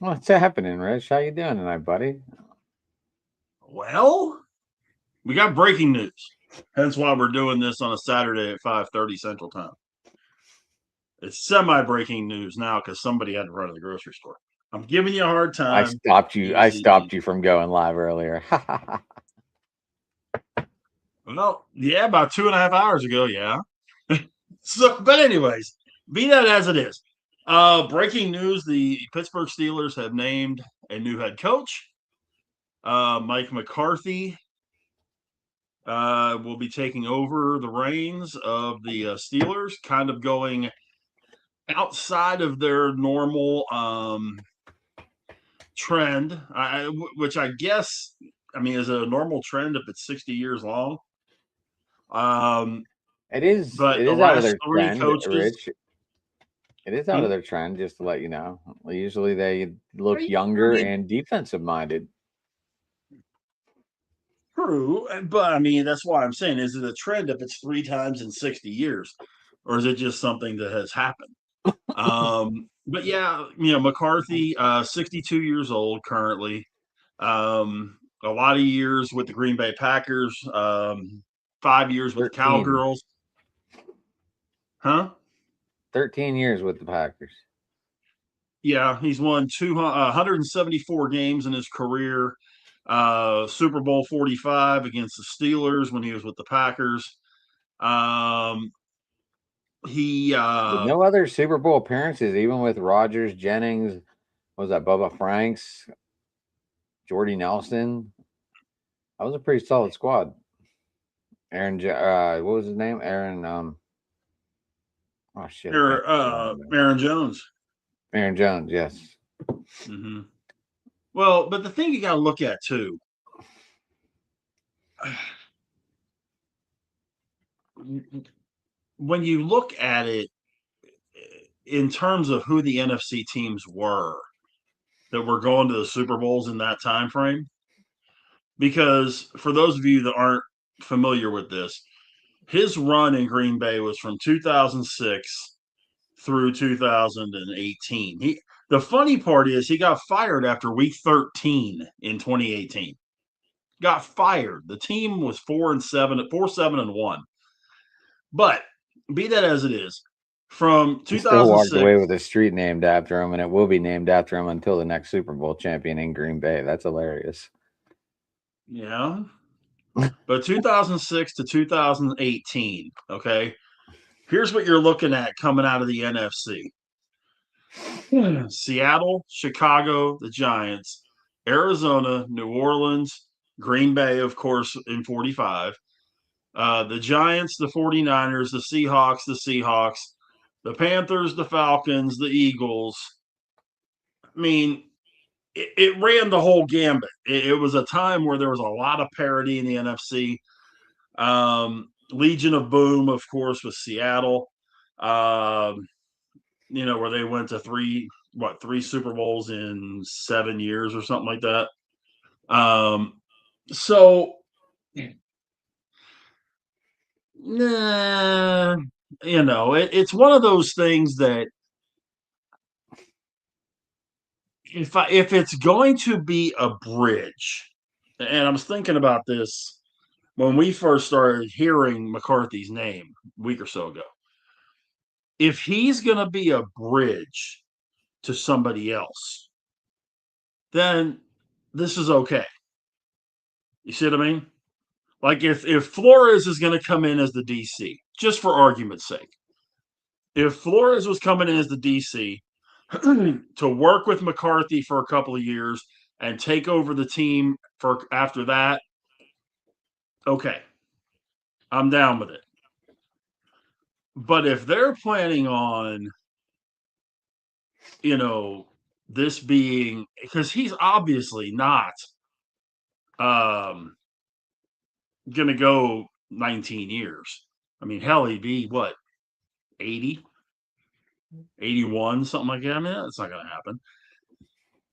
What's happening, Rich? How you doing tonight, buddy? Well, we got breaking news. Hence why we're doing this on a Saturday at 5:30 Central Time. It's semi-breaking news now because somebody had to run to the grocery store. I'm giving you a hard I time. stopped you. I Easy, stopped you easy. from going live earlier. Well, yeah, about 2.5 hours ago, yeah. But anyways, be that as it is. Breaking news: the Pittsburgh Steelers have named a new head coach. Mike McCarthy will be taking over the reins of the Steelers, kind of going outside of their normal trend, which I guess, I mean, is a normal trend if it's 60 years long. Um, it is. but It the is out of last their three trend, coaches, Rich. It is out of hmm, their trend, just to let you know. Usually they look I younger mean, and defensive minded. true, but I mean, that's why I'm saying, is it a trend if it's three times in 60 years, or is it just something that has happened? But yeah, McCarthy, 62 years old currently. A lot of years with the Green Bay Packers, 5 years with the 13, Cowgirls, huh? 13 years with the Packers. Yeah, he's won 174 games in his career. Super Bowl 45 against the Steelers when he was with the Packers. Um, he With no other Super Bowl appearances, even with Rogers, Jennings, what was that, Bubba Franks, Jordy Nelson. That was a pretty solid squad. What was his name? Oh shit, I can't remember. Aaron Jones. Aaron Jones, yes. Hmm. Well, but the thing you got to look at too, when you look at it in terms of who the NFC teams were that were going to the Super Bowls in that time frame, because for those of you that aren't familiar with this, his run in Green Bay was from 2006 through 2018. The funny part is he got fired after week 13 in 2018. Got fired. The team was 4-7, 4-7-1. But be that as it is, from He still walked away 2006, with a street named after him, and it will be named after him until the next Super Bowl champion in Green Bay. That's hilarious. yeah, but 2006 to 2018, okay, here's what you're looking at coming out of the NFC. Seattle, Chicago, the Giants, Arizona, New Orleans, Green Bay, of course, in 45, the Giants, the 49ers, the Seahawks, the Panthers, the Falcons, the Eagles. I mean, it ran the whole gambit. It was a time where there was a lot of parity in the NFC. Legion of Boom, of course, with Seattle. Um, where they went to three Super Bowls in 7 years or something like that. So, nah, it's one of those things that if it's going to be a bridge, and I was thinking about this when we first started hearing McCarthy's name a week or so ago. If he's going to be a bridge to somebody else, then this is okay. You see what I mean? Like if Flores is going to come in as the DC, just for argument's sake, if Flores was coming in as the DC to work with McCarthy for a couple of years and take over the team for after that, okay, I'm down with it. But if they're planning on, you know, this being because he's obviously not um gonna go 19 years. I mean, hell, he'd be what, 80, 81, something like that. I mean, that's not gonna happen.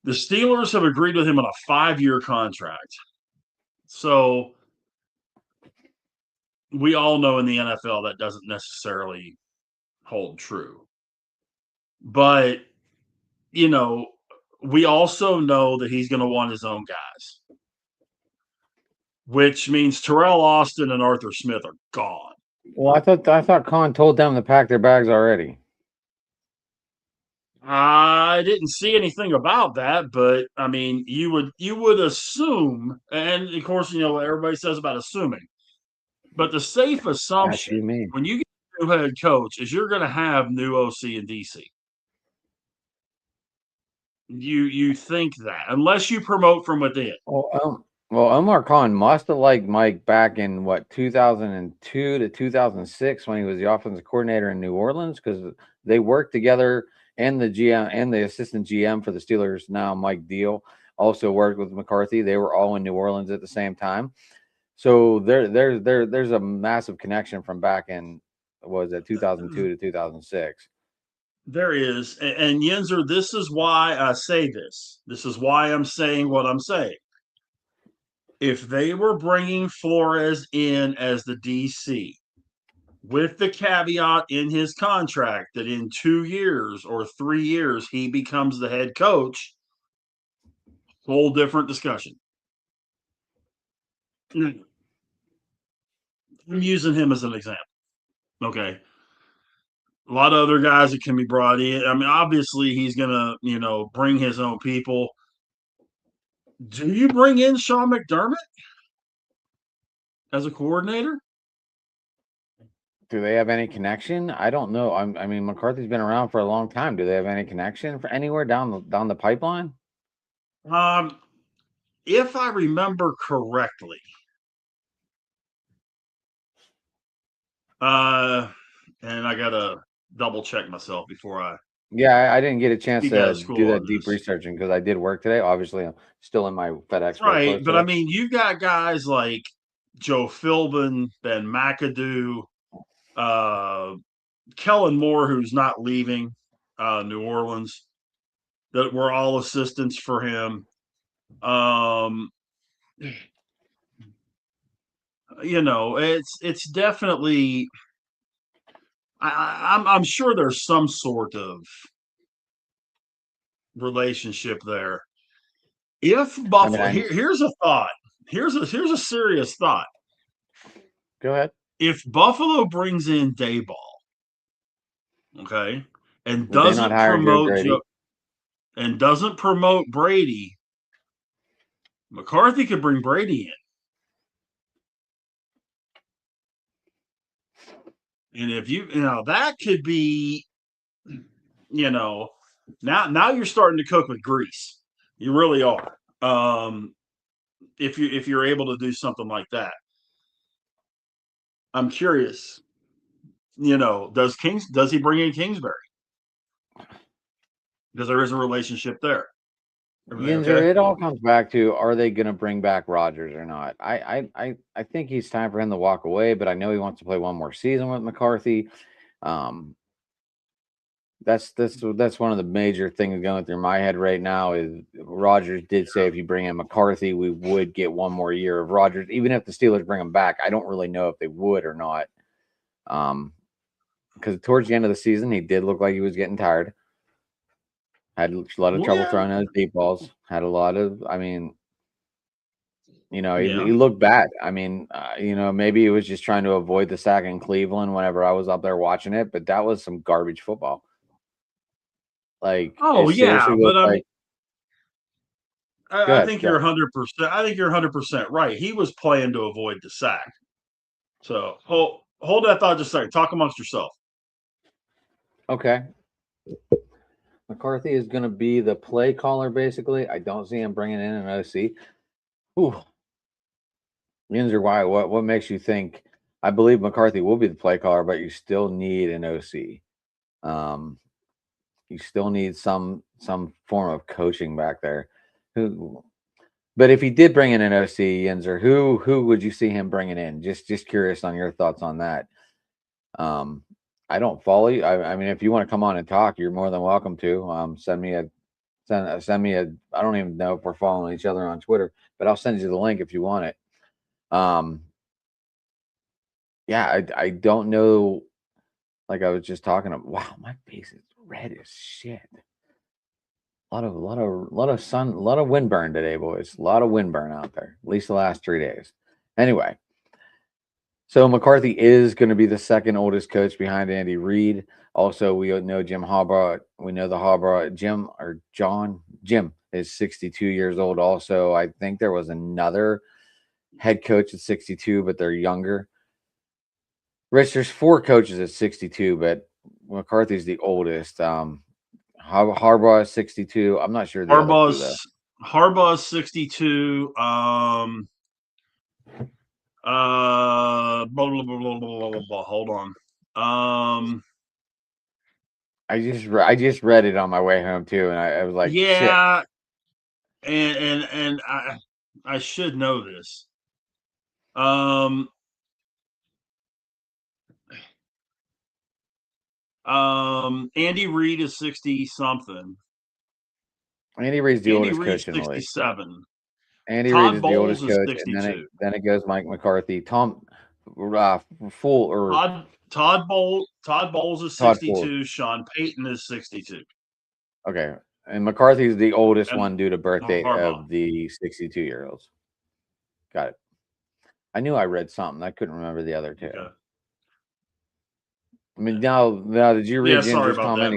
The Steelers have agreed with him on a 5-year contract. So we all know in the NFL that doesn't necessarily hold true. But, you know, we also know that he's going to want his own guys, which means Terrell Austin and Arthur Smith are gone. Well, I thought Khan told them to pack their bags already. I didn't see anything about that, but I mean, you would assume, and of course, you know what everybody says about assuming, but the safe That's assumption you mean. when you get a new head coach is you're going to have new OC and DC. You think that unless you promote from within. Well, Omar Khan must have liked Mike back in what 2002 to 2006 when he was the offensive coordinator in New Orleans because they worked together, and the GM and the assistant GM for the Steelers now, Mike Deal, also worked with McCarthy. They were all in New Orleans at the same time, so there's a massive connection from back in what was it 2002 to 2006. There is, and Yinzer, this is why I say this. This is why I'm saying what I'm saying. If they were bringing Flores in as the DC, with the caveat in his contract that in 2 years or 3 years he becomes the head coach, whole different discussion. I'm using him as an example. Okay. A lot of other guys that can be brought in. I mean, obviously he's gonna, bring his own people. Do you bring in Sean McDermott as a coordinator? Do they have any connection? I don't know. I mean, McCarthy's been around for a long time. Do they have any connection for anywhere down the pipeline? Um, if I remember correctly, and I gotta double check myself before I Yeah, I didn't get a chance speak out to of do school that on deep this. researching because I did work today. Obviously, I'm still in my FedEx Right, workflow but I today. mean, you've got guys like Joe Philbin, Ben McAdoo, uh, Kellen Moore, who's not leaving New Orleans, that were all assistants for him. Um, it's definitely. I'm sure there's some sort of relationship there. If I mean, Buffalo, here's a thought. Here's a serious thought. go ahead. If Buffalo brings in Dayball, okay, and Would they not doesn't hire Joe promote Grady? Brady, McCarthy could bring Brady in, and if that could be, now you're starting to cook with grease. You really are. If you're able to do something like that, I'm curious. Does he bring in Kingsbury? Because there is a relationship there. Everything Yinzer, okay? it all comes back to are they going to bring back Rodgers or not? I think he's time for him to walk away, but I know he wants to play one more season with McCarthy. Um, that's one of the major things going through my head right now. Is Rodgers did say if you bring in McCarthy, we would get one more year of Rodgers, even if the Steelers bring him back. I don't really know if they would or not. Because towards the end of the season, he did look like he was getting tired. Had a lot of Well, trouble yeah, throwing those deep balls. Had a lot of, I mean, he yeah. looked bad. I mean, maybe he was just trying to avoid the sack in Cleveland whenever I was up there watching it, but that was some garbage football. Like, Oh it yeah, seriously but looked I mean, like, go I ahead, think go you're ahead. 100%. I think you're 100% right. He was playing to avoid the sack. So hold that thought just a second. Talk amongst yourself. Okay. McCarthy is going to be the play caller, basically. I don't see him bringing in an OC. Ooh, Yinzer, why? What makes you think? I believe McCarthy will be the play caller, but you still need an OC. Um, you still need some form of coaching back there. Who? But if he did bring in an OC, Yinzer, who would you see him bringing in? Just curious on your thoughts on that. Um, I don't follow you. I mean, if you want to come on and talk, you're more than welcome to. Send me a. I don't even know if we're following each other on Twitter, but I'll send you the link if you want it. Um, yeah, I don't know. Like I was just talking. Wow, my face is red as shit. A lot of sun, a lot of windburn today, boys. A lot of windburn out there. At least the last 3 days. Anyway, so McCarthy is going to be the second oldest coach behind Andy Reid. Also, we know Jim Harbaugh. We know the Harbaugh Jim is 62 years old. Also, I think there was another head coach at 62, but they're younger. Rich, there's 4 coaches at 62, but McCarthy's the oldest. Harbaugh is 62. I'm not sure the other 2 though. Harbaugh's 62. Blah, blah, blah, hold on. I just read it on my way home too, and I was like, yeah, shit. And I should know this. Andy Reid is 60 something. Andy Reid's the oldest coach in the league. 67. Andy Reid is the oldest coach, and then it goes Mike McCarthy. Todd Bowles is 62. Sean Payton is 62. Okay, and McCarthy's the oldest one due to birth date of the 62-year-olds. Got it. I knew I read something. I couldn't remember the other 2. Okay. I mean, now did you read Ginger's comment?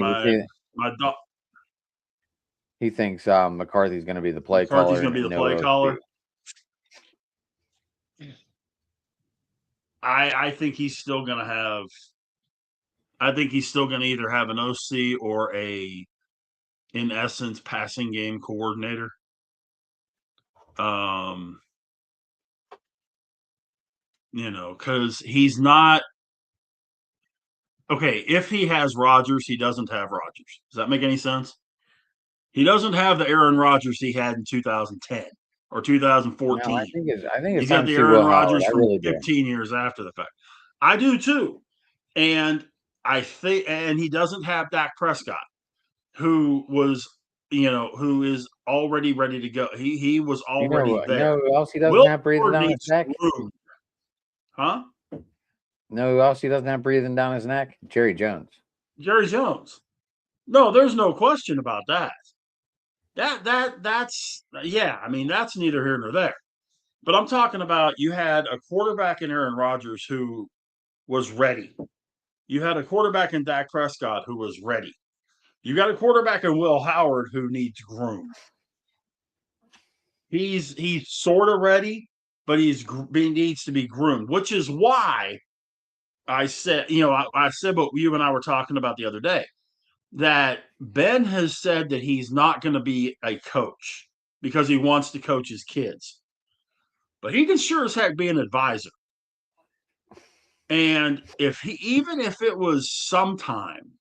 My dog. He thinks McCarthy's going to be the play caller. McCarthy's going to be the play caller. I think he's still going to have. I think he's still going to either have an OC or in essence, passing game coordinator. Because he's not. Okay, if he has Rodgers, he doesn't have Rodgers. Does that make any sense? He doesn't have the Aaron Rodgers he had in 2010 or 2014. No, I think it's he's got the Aaron Rodgers from 15 years after the fact. I do too. And I think, and he doesn't have Dak Prescott, who is already ready to go. He was already there. You know who else he doesn't have breathing down his neck? Huh? No, who else he doesn't have breathing down his neck? Jerry Jones. Jerry Jones. No, there's no question about that. That's yeah. I mean, that's neither here nor there. But I'm talking about you had a quarterback in Aaron Rodgers who was ready. You had a quarterback in Dak Prescott who was ready. You got a quarterback in Will Howard who needs groomed. He's sort of ready, but he needs to be groomed, which is why I said, I said what you and I were talking about the other day, that Ben has said that he's not going to be a coach because he wants to coach his kids. But he can sure as heck be an advisor. And even if it was sometime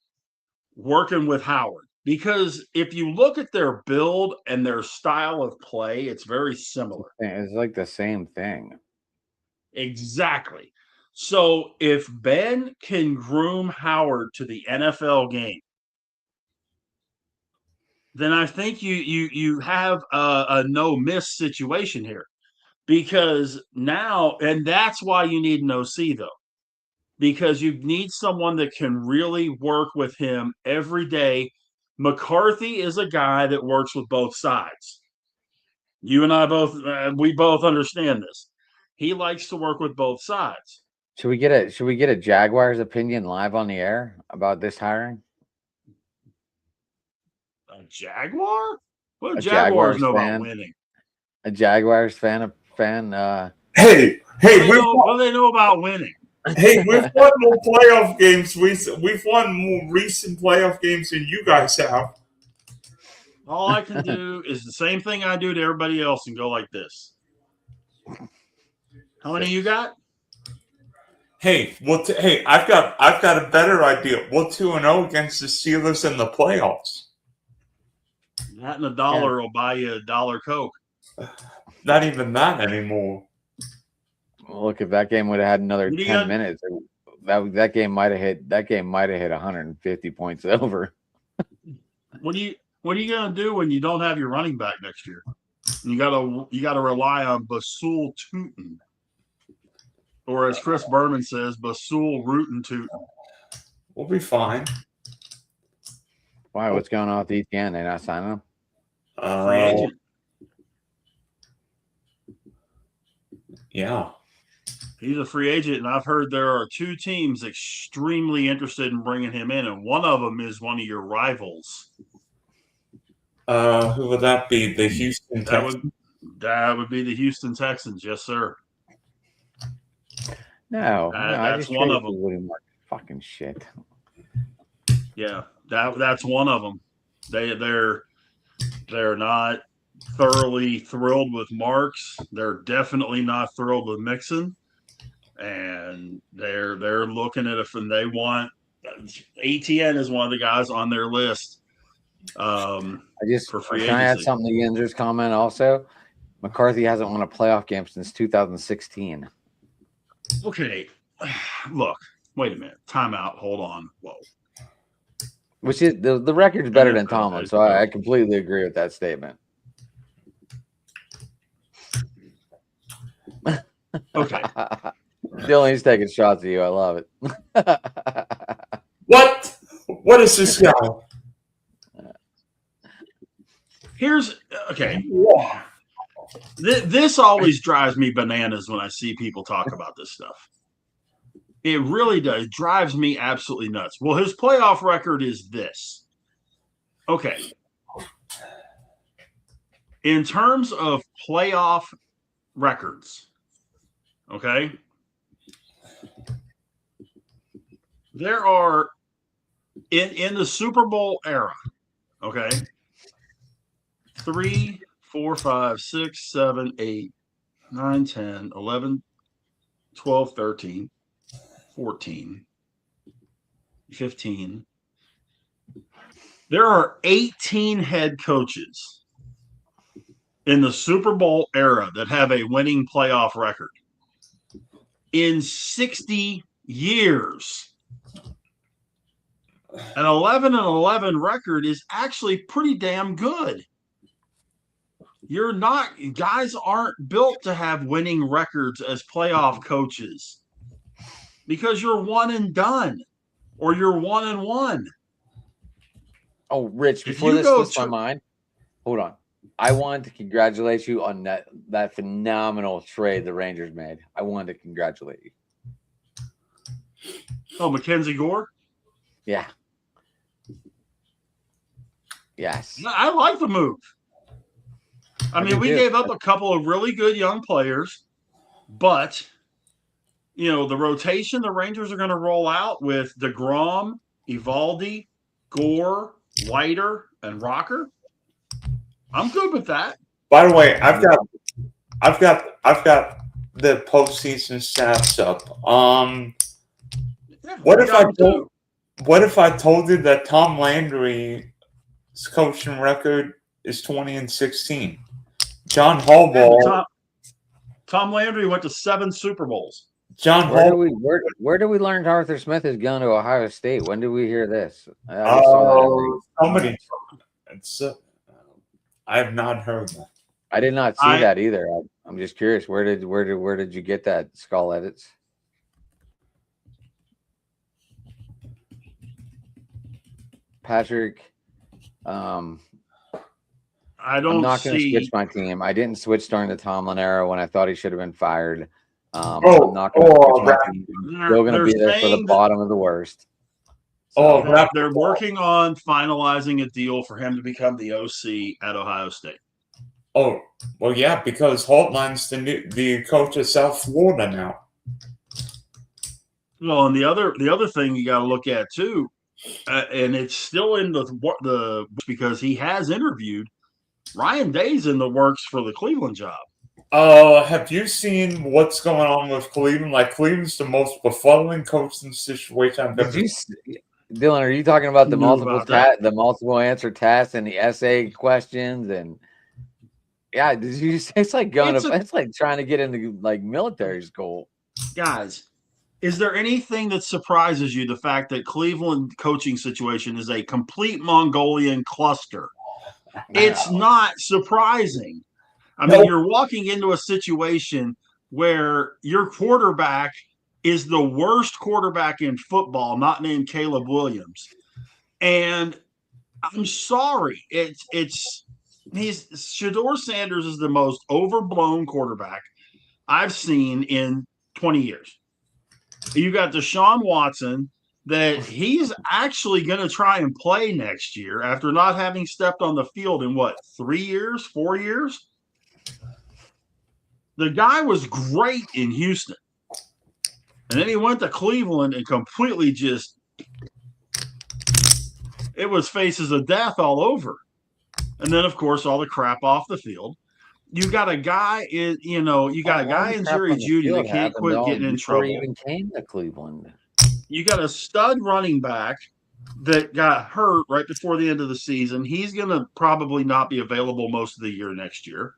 working with Howard, because if you look at their build and their style of play, it's very similar. It's like the same thing. Exactly. So if Ben can groom Howard to the NFL game, then I think you have a no-miss situation here. Because now, and that's why you need an OC, though. Because you need someone that can really work with him every day. McCarthy is a guy that works with both sides. You and I we both understand this. He likes to work with both sides. Should we get a Jaguars opinion live on the air about this hiring? A Jaguar? What do Jaguars know about winning? A Jaguars fan. Hey, what do they know about winning? Hey, we've won more playoff games. We've won more recent playoff games than you guys have. All I can do is the same thing I do to everybody else and go like this. How many you got? Hey, I've got a better idea. We're 2-0 against the Steelers in the playoffs. That and $1 will buy you $1 Coke. Not even that anymore. Well, look, if that game would have had another 10 minutes, that game might have hit 150 points over. What are you gonna do when you don't have your running back next year? You gotta rely on Basul Tootin, or as Chris Berman says, Basul Rootin' Tootin. We'll be fine. Why? What's going on with ETN? They're not signing him? Free agent. Yeah. He's a free agent, and I've heard there are 2 teams extremely interested in bringing him in, and one of them is one of your rivals. Who would that be? The Houston Texans? That would be the Houston Texans. Yes, sir. No, that's one of them. Fucking shit. Yeah, that's one of them. They're not thoroughly thrilled with Marks. They're definitely not thrilled with Mixon, and they're looking at if and they want ATN is one of the guys on their list. For free can I add agency. something to Yinzer's comment also? McCarthy hasn't won a playoff game since 2016. Okay, look, wait a minute, timeout, hold on, whoa. Which is the record's better than Tomlin, so I completely agree with that statement. Okay. Dylan's taking shots at you. I love it. What? What is this guy? Here's okay. This always drives me bananas when I see people talk about this stuff. It really does. It drives me absolutely nuts. Well, his playoff record is this. Okay. In terms of playoff records, okay, there are in the Super Bowl era, okay, 3, 4, 5, 6, 7, 8, 9, 10, 11, 12, 13, 14, 15. There are 18 head coaches in the Super Bowl era that have a winning playoff record. In 60 years, an 11-11 record is actually pretty damn good. Guys aren't built to have winning records as playoff coaches because you're one and done or you're 1-1. Oh, Rich, before this slips my mind, hold on. I wanted to congratulate you on that phenomenal trade the Rangers made. I wanted to congratulate you. Oh, Mackenzie Gore? Yeah. Yes. I like the move. I mean, we gave up a couple of really good young players, but, the rotation the Rangers are going to roll out with DeGrom, Evaldi, Gore, Leiter, and Rocker. I'm good with that. By the way, I've got the postseason stats up. What if I told you that Tom Landry's coaching record is 20-16? John Harbaugh. Tom Landry went to 7 Super Bowls. Where do we learn Arthur Smith is going to Ohio State? When did we hear this? Somebody. I have not heard that. I did not see that either. I'm just curious. Where did you get that, Skull Edits? Patrick, I'm not going to switch my team. I didn't switch during the Tomlin era when I thought he should have been fired. I'm not going to switch my team. I'm still going to be there for the bottom of the worst. So they're working on finalizing a deal for him to become the OC at Ohio State. Oh, well, yeah, because Holtman's the coach of South Florida now. Well, and the other thing you got to look at too, and it's still in the because he has interviewed. Ryan Day's in the works for the Cleveland job. Have you seen what's going on with Cleveland? Like, Cleveland's the most befuddling coaching situation I've ever seen. Dylan, are you talking about the multiple answer tests and the essay questions and yeah? Did you say it's like it's like trying to get into like military school? Guys, is there anything that surprises you? The fact that Cleveland coaching situation is a complete Mongolian cluster. It's not surprising. I mean, you're walking into a situation where your quarterback is the worst quarterback in football, not named Caleb Williams. And I'm sorry, it's Shedeur Sanders is the most overblown quarterback I've seen in 20 years. You got Deshaun Watson that he's actually going to try and play next year after not having stepped on the field in 3 years, 4 years? The guy was great in Houston. And then he went to Cleveland and completely it was faces of death all over. And then, of course, all the crap off the field. You got a guy in Jerry Jeudy that can't quit getting in trouble. Before he even came to Cleveland. You got a stud running back that got hurt right before the end of the season. He's going to probably not be available most of the year next year.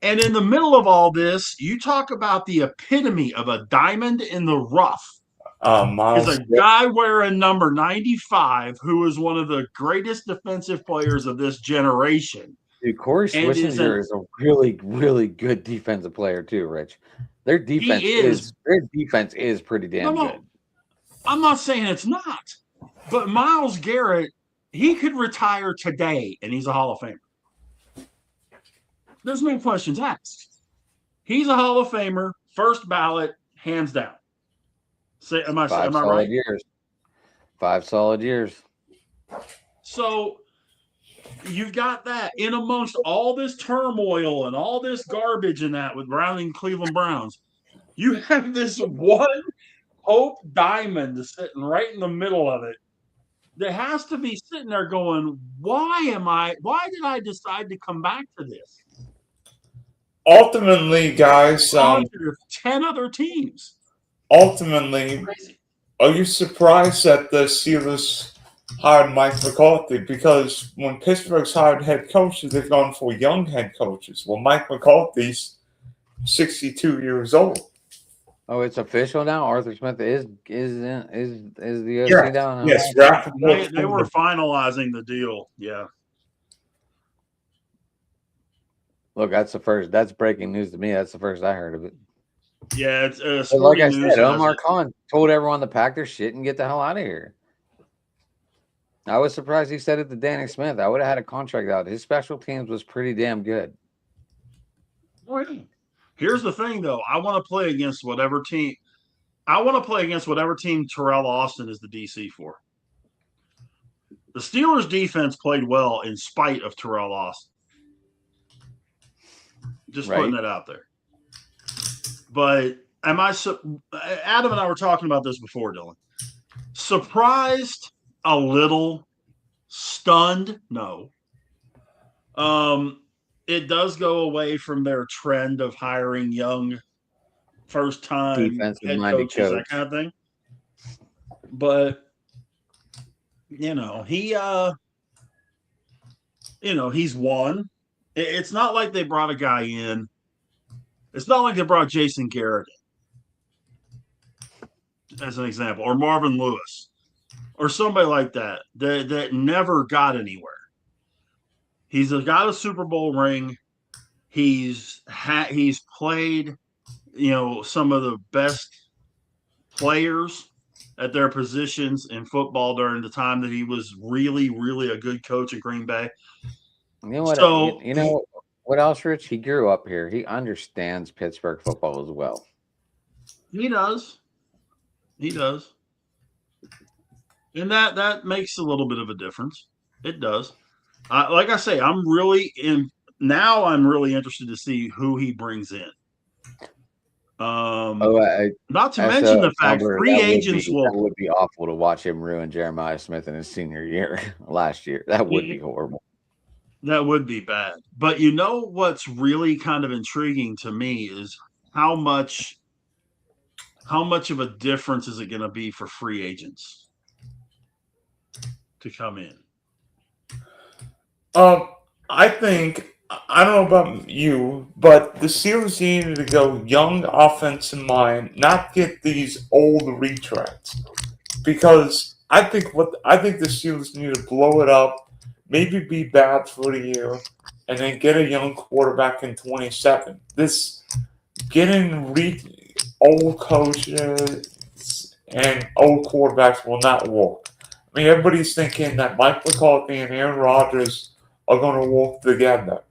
And in the middle of all this, you talk about the epitome of a diamond in the rough. Is a guy wearing number 95 who is one of the greatest defensive players of this generation. Dude, Corey Schwitzinger is a really, really good defensive player too, Rich. Their defense is pretty damn good. I'm not saying it's not, but Myles Garrett, he could retire today, and he's a Hall of Famer. There's no questions asked. He's a Hall of Famer, first ballot, hands down. Am I right? Years. 5 solid years. So you've got that in amongst all this turmoil and all this garbage and that with Browning Cleveland Browns. You have this one hope diamond sitting right in the middle of it. There has to be sitting there going, why did I decide to come back to this? Ultimately, guys, 10 other teams. Ultimately, are you surprised that the Steelers hired Mike McCarthy? Because when Pittsburgh's hired head coaches, they've gone for young head coaches. Well, Mike McCarthy's 62 years old. Oh, it's official now. Arthur Smith is the OC down. Yes, they were finalizing the deal. Yeah. Look, that's breaking news to me. That's the first I heard of it. Yeah, it's like I said, Omar Khan told everyone to pack their shit and get the hell out of here. I was surprised he said it to Danny Smith. I would have had a contract out. His special teams was pretty damn good. Here's the thing, though. I want to play against whatever team Terrell Austin is the DC for. The Steelers' defense played well in spite of Terrell Austin. Just putting it out there. But Adam and I were talking about this before, Dylan. Surprised, a little, stunned, no. It does go away from their trend of hiring young, first-time head coaches, that kind of thing. But he's won. It's not like they brought a guy in. It's not like they brought Jason Garrett in, as an example, or Marvin Lewis, or somebody like that never got anywhere. He's got a Super Bowl ring. He's played, some of the best players at their positions in football during the time that he was really, really a good coach at Green Bay. You know what? What else, Rich? He grew up here. He understands Pittsburgh football as well. He does. And that makes a little bit of a difference. It does. Like I say, I'm really interested to see who he brings in. Not to mention the fact free agents that would be awful to watch him ruin Jeremiah Smith in his senior year last year. That would be horrible. That would be bad. But what's really kind of intriguing to me is how much of a difference is it going to be for free agents to come in? I think, I don't know about you, but the Steelers needed to go young offensive line, not get these old retreads. Because I think the Steelers need to blow it up, maybe be bad for the year, and then get a young quarterback in 27. This getting old coaches and old quarterbacks will not work. I mean, everybody's thinking that Mike McCarthy and Aaron Rodgers are going to work together.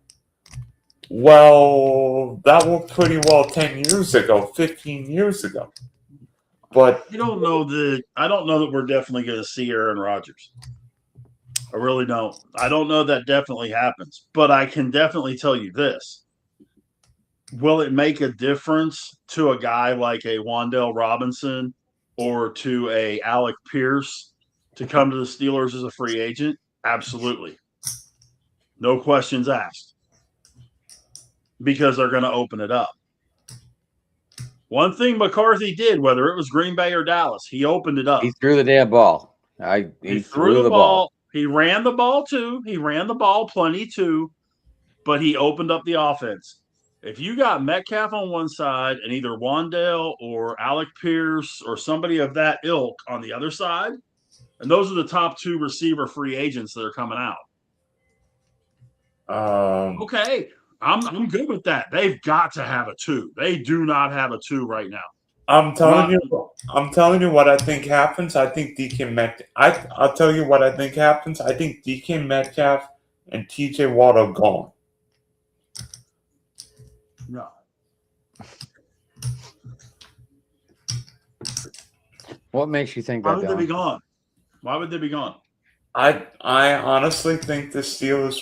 Well, that worked pretty well 10 years ago, 15 years ago. But I don't know that we're definitely going to see Aaron Rodgers. I really don't. I don't know that definitely happens. But I can definitely tell you this. Will it make a difference to a guy like a Wan'Dale Robinson or to a Alec Pierce to come to the Steelers as a free agent? Absolutely. No questions asked. Because they're going to open it up. One thing McCarthy did, whether it was Green Bay or Dallas, he opened it up. He threw the damn ball. He threw the ball. He ran the ball too. He ran the ball plenty too, but he opened up the offense. If you got Metcalf on one side and either Wan'Dale or Alec Pierce or somebody of that ilk on the other side, and those are the top two receiver free agents that are coming out. Okay, I'm good with that. They've got to have a 2. They do not have a 2 right now. I'm telling you what I think happens. I think DK Metcalf. I'll tell you what I think happens. I think DK Metcalf and TJ Watt are gone. No. What makes you think that? Why would they be gone? Why would they be gone? I honestly think the Steelers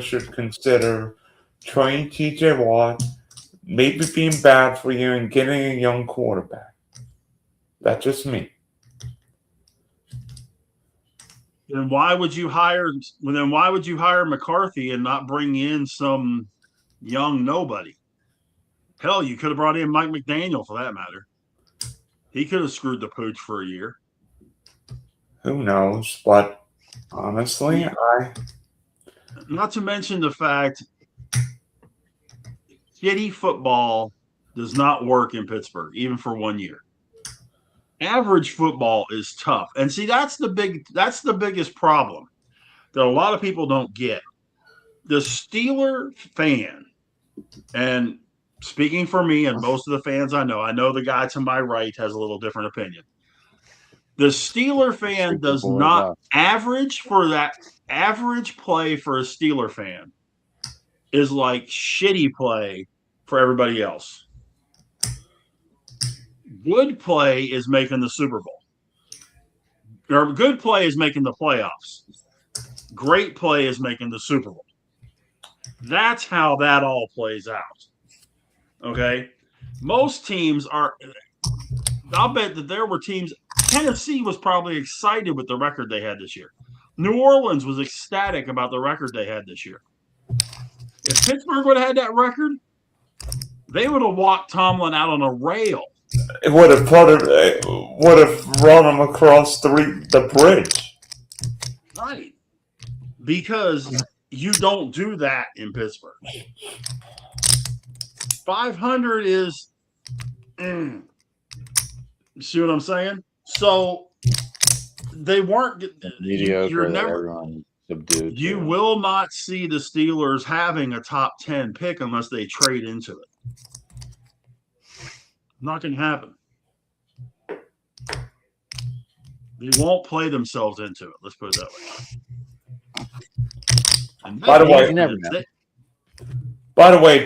should consider trading TJ Watt, maybe being bad for you, and getting a young quarterback. That's just me. Then why would you hire McCarthy and not bring in some young nobody? Hell, you could have brought in Mike McDaniel for that matter. He could have screwed the pooch for a year. Who knows? But honestly, Not to mention the fact shitty football does not work in Pittsburgh, even for 1 year. Average football is tough. And see, that's the biggest problem that a lot of people don't get. The Steeler fan, and speaking for me and most of the fans I know the guy to my right has a little different opinion. The Steeler fan does not average play for a Steeler fan is like shitty play for everybody else. Good play is making the Super Bowl. Or good play is making the playoffs. Great play is making the Super Bowl. That's how that all plays out. Okay? Most teams are – I'll bet that there were teams – Tennessee was probably excited with the record they had this year. New Orleans was ecstatic about the record they had this year. If Pittsburgh would have had that record, they would have walked Tomlin out on a rail. It would have run him across the bridge. Right. Because you don't do that in Pittsburgh. 500 is see what I'm saying? So they weren't mediocre. You're never everyone subdued. You will not see the Steelers having a top 10 pick unless they trade into it. Not going to happen. They won't play themselves into it. Let's put it that way. And By the way, you never know.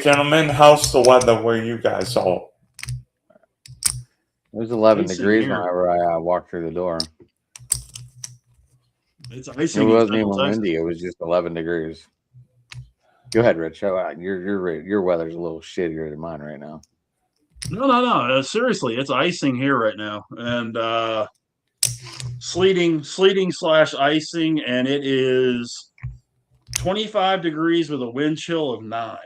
Gentlemen, how's the weather where you guys are? It was 11 Icing degrees here. whenever I walked through the door. It's It icing. wasn't even windy. It was just 11 degrees. Go ahead, Rich. Your weather's a little shittier than mine right now. No. Seriously, it's icing here right now, and sleeting / icing, and it is 25 degrees with a wind chill of 9.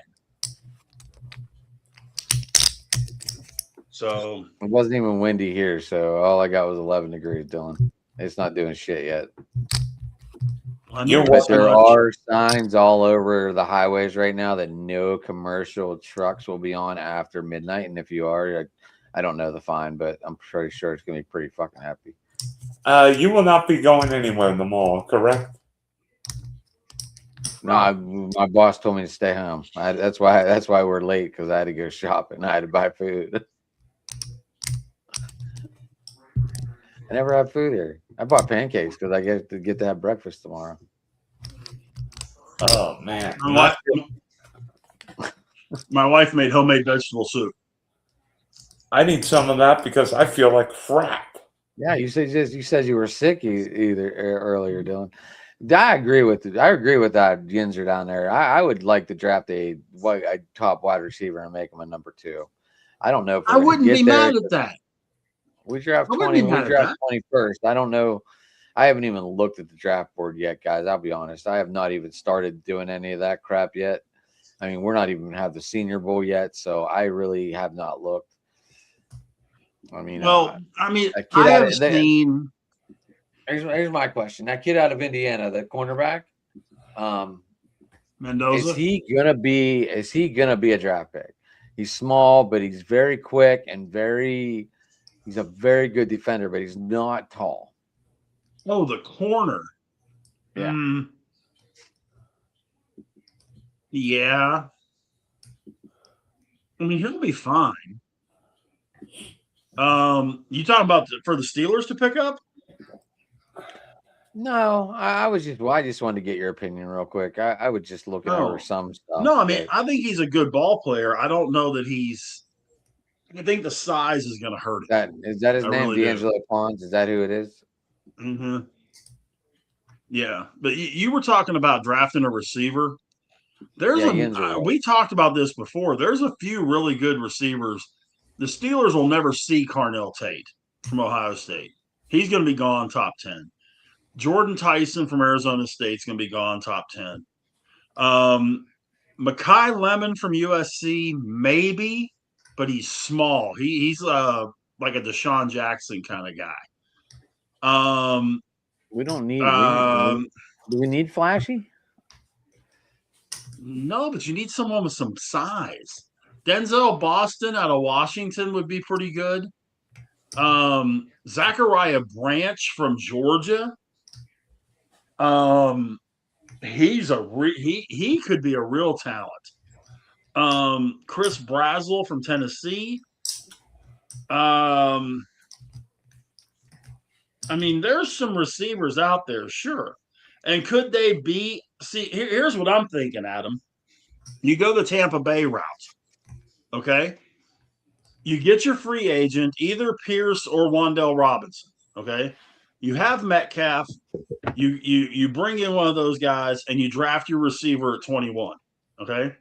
So it wasn't even windy here, so all I got was 11 degrees, Dylan. It's not doing shit yet. But there are signs all over the highways right now that no commercial trucks will be on after midnight. And if you are, I don't know the fine, but I'm pretty sure it's going to be pretty fucking happy. You will not be going anywhere in the mall, correct? No, my boss told me to stay home. That's why we're late, because I had to go shopping. I had to buy food. I never had food here. I bought pancakes because I get to have breakfast tomorrow. Oh man, My wife made homemade vegetable soup. I need some of that because I feel like crap. Yeah, you said you were sick earlier, Dylan. I agree with that Yinzer down there. I would like to draft a top wide receiver and make him a number 2. I don't know if I we're going wouldn't to be get there. mad at that. We draft I wouldn't 20. be We mad at draft that. 21st. I don't know. I haven't even looked at the draft board yet, guys. I'll be honest. I have not even started doing any of that crap yet. I mean, we're not even have the Senior Bowl yet, so I really have not looked. I mean, Well, I mean, a kid I out have of- seen. Here's my question: that kid out of Indiana, the cornerback, Mendoza. is he gonna be a draft pick? He's small, but he's very quick and he's a very good defender, but he's not tall. Oh, the corner. Yeah. Yeah. I mean, he'll be fine. You talking about for the Steelers to pick up? No, I just wanted to get your opinion real quick. I was just looking over some stuff. No, I mean, I think he's a good ball player. I don't know that I think the size is going to hurt him. Is that his name? really D'Angelo Pons? Is that who it is? Mm-hmm. Yeah, but you were talking about drafting a receiver. We talked about this before. There's a few really good receivers. The Steelers will never see Carnell Tate from Ohio State. He's going to be gone top 10. Jordan Tyson from Arizona State is going to be gone top 10. Mekhi Lemon from USC, maybe, but he's small. He's like a Deshaun Jackson kind of guy. We don't need. Do we need flashy? No, but you need someone with some size. Denzel Boston out of Washington would be pretty good. Zachariah Branch from Georgia. He could be a real talent. Chris Brazel from Tennessee. I mean, there's some receivers out there, sure. And could they be? See, here's what I'm thinking, Adam. You go the Tampa Bay route, okay? You get your free agent, either Pierce or Wan'Dale Robinson, okay? You have Metcalf. You bring in one of those guys, and you draft your receiver at 21, okay?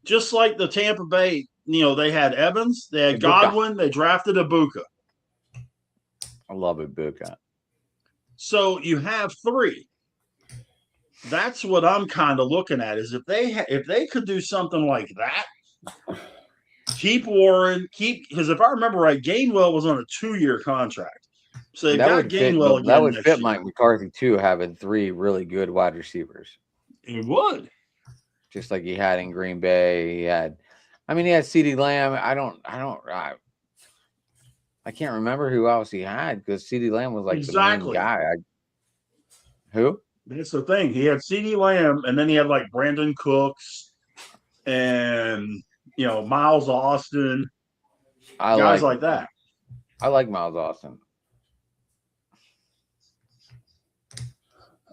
Just like the Tampa Bay, they had Evans, they had Godwin, they drafted Ibuka. I love Ibuka. So you have 3. That's what I'm kind of looking at is if they could do something like that, keep Warren, because if I remember right, Gainwell was on a 2-year contract. So they've got Gainwell again. That would fit Mike McCarthy too, having 3 really good wide receivers. It would. Just like he had in Green Bay. He had CeeDee Lamb. I can't remember who else he had because CeeDee Lamb was like the main guy. Who? That's the thing. He had CeeDee Lamb, and then he had like Brandon Cooks and Miles Austin, guys like that. I like Miles Austin.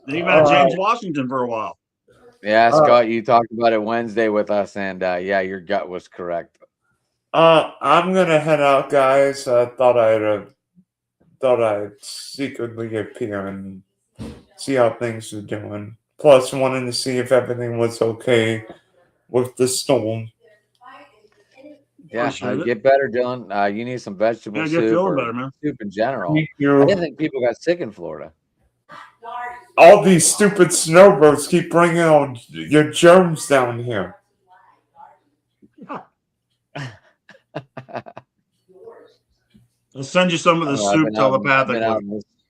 Then you had James Washington for a while. Yeah, Scott, you talked about it Wednesday with us, and yeah, your gut was correct. I'm gonna head out, guys. I thought I'd secretly appear and see how things are doing. Plus, wanting to see if everything was okay with the storm. Yeah, get better, Dylan. You need some vegetable soup or better, man. soup in general. Thank you. I didn't think people got sick in Florida. All these stupid snowbirds keep bringing on your germs down here. I'll send you some of the soup telepathically.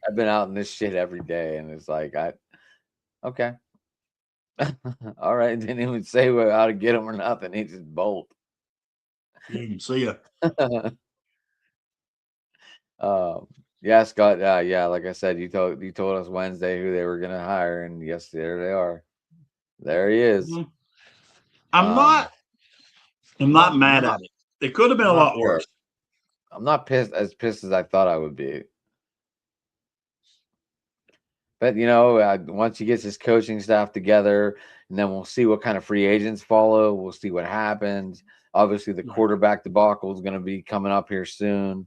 I've been out in this shit every day, and it's like, okay. All right. Didn't even say how to get them or nothing. He just bolt. See ya. Yeah, Scott. Yeah, like I said, you told us Wednesday who they were gonna hire, and yes, there they are. There he is. I'm not mad at it. It could have been a lot worse. I'm not as pissed as I thought I would be. But once he gets his coaching staff together, and then we'll see what kind of free agents follow. We'll see what happens. Obviously, the quarterback debacle is going to be coming up here soon.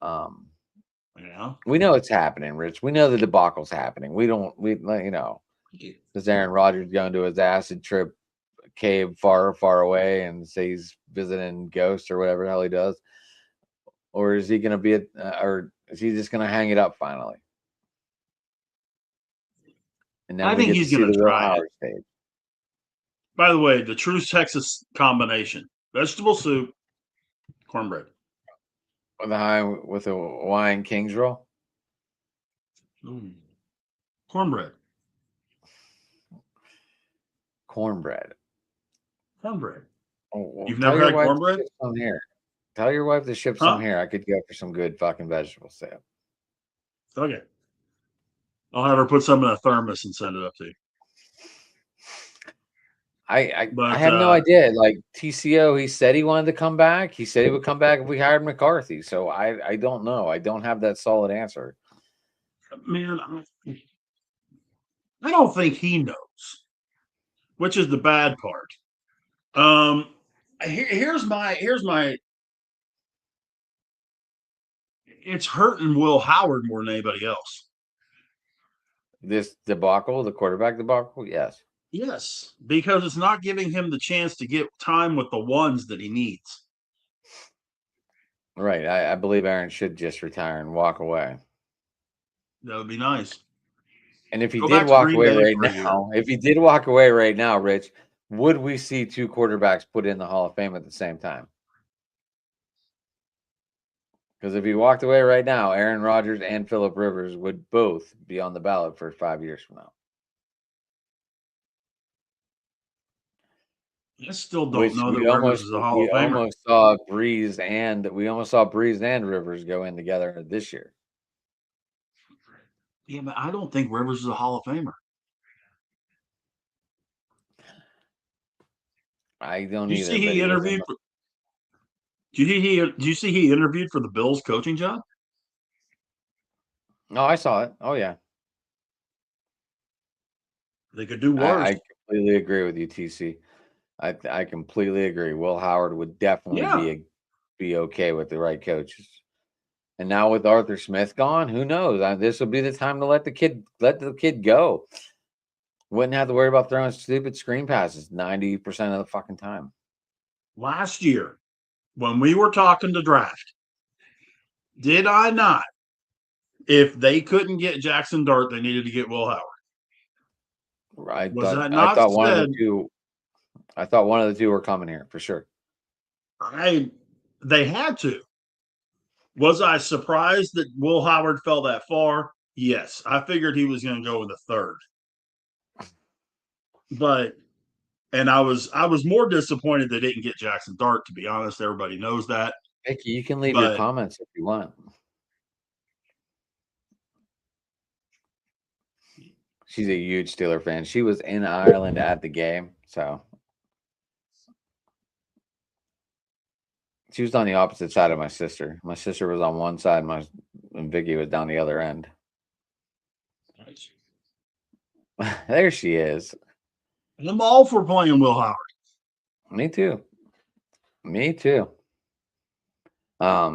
Yeah. We know it's happening, Rich. We know the debacle's happening. Is Aaron Rodgers going to his acid trip cave far, far away and say he's visiting ghosts or whatever the hell he does? Or is he going to be or is he just going to hang it up finally? And then I we think get to he's see going the to Will try it. Howard stage. By the way, the true Texas combination: vegetable soup, cornbread. With a Hawaiian King's roll? Cornbread. Cornbread. Cornbread. Oh, well, You've never had cornbread? Tell your wife to ship Huh? some here. I could go for some good fucking vegetable soup. Okay. I'll have her put some in a thermos and send it up to you. I have no idea. Like TCO, he said he wanted to come back. He said he would come back if we hired McCarthy. So I don't know. I don't have that solid answer. Man, I don't think he knows, which is the bad part. Here's my. It's hurting Will Howard more than anybody else. This debacle, the quarterback debacle, yes. Yes, because it's not giving him the chance to get time with the ones that he needs. Right. I believe Aaron should just retire and walk away. That would be nice. And if he did walk away right now, Rich, would we see two quarterbacks put in the Hall of Fame at the same time? Because if he walked away right now, Aaron Rodgers and Phillip Rivers would both be on the ballot for 5 years from now. I still don't know that Rivers is a Hall of Famer. We almost saw Breeze and Rivers go in together this year. Yeah, but I don't think Rivers is a Hall of Famer. I don't Did you either. see he interviewed? Did you see he interviewed for the Bills coaching job? No, I saw it. Oh yeah, they could do worse. I completely agree with you, TC. I completely agree. Will Howard would definitely be okay with the right coaches. And now with Arthur Smith gone, who knows? This will be the time to let the kid go. Wouldn't have to worry about throwing stupid screen passes 90% of the fucking time. Last year, when we were talking to draft, did I not? If they couldn't get Jackson Dart, they needed to get Will Howard. Right. I thought one of the two. I thought one of the two were coming here for sure. They had to. Was I surprised that Will Howard fell that far? Yes. I figured he was going to go in the third. And I was more disappointed they didn't get Jackson Dart, to be honest. Everybody knows that. Vicky, you can leave your comments if you want. She's a huge Steeler fan. She was in Ireland at the game, so she was on the opposite side of my sister. My sister was on one side, and Vicky was down the other end. Nice. There she is. I'm all for playing Will Howard. Me too. I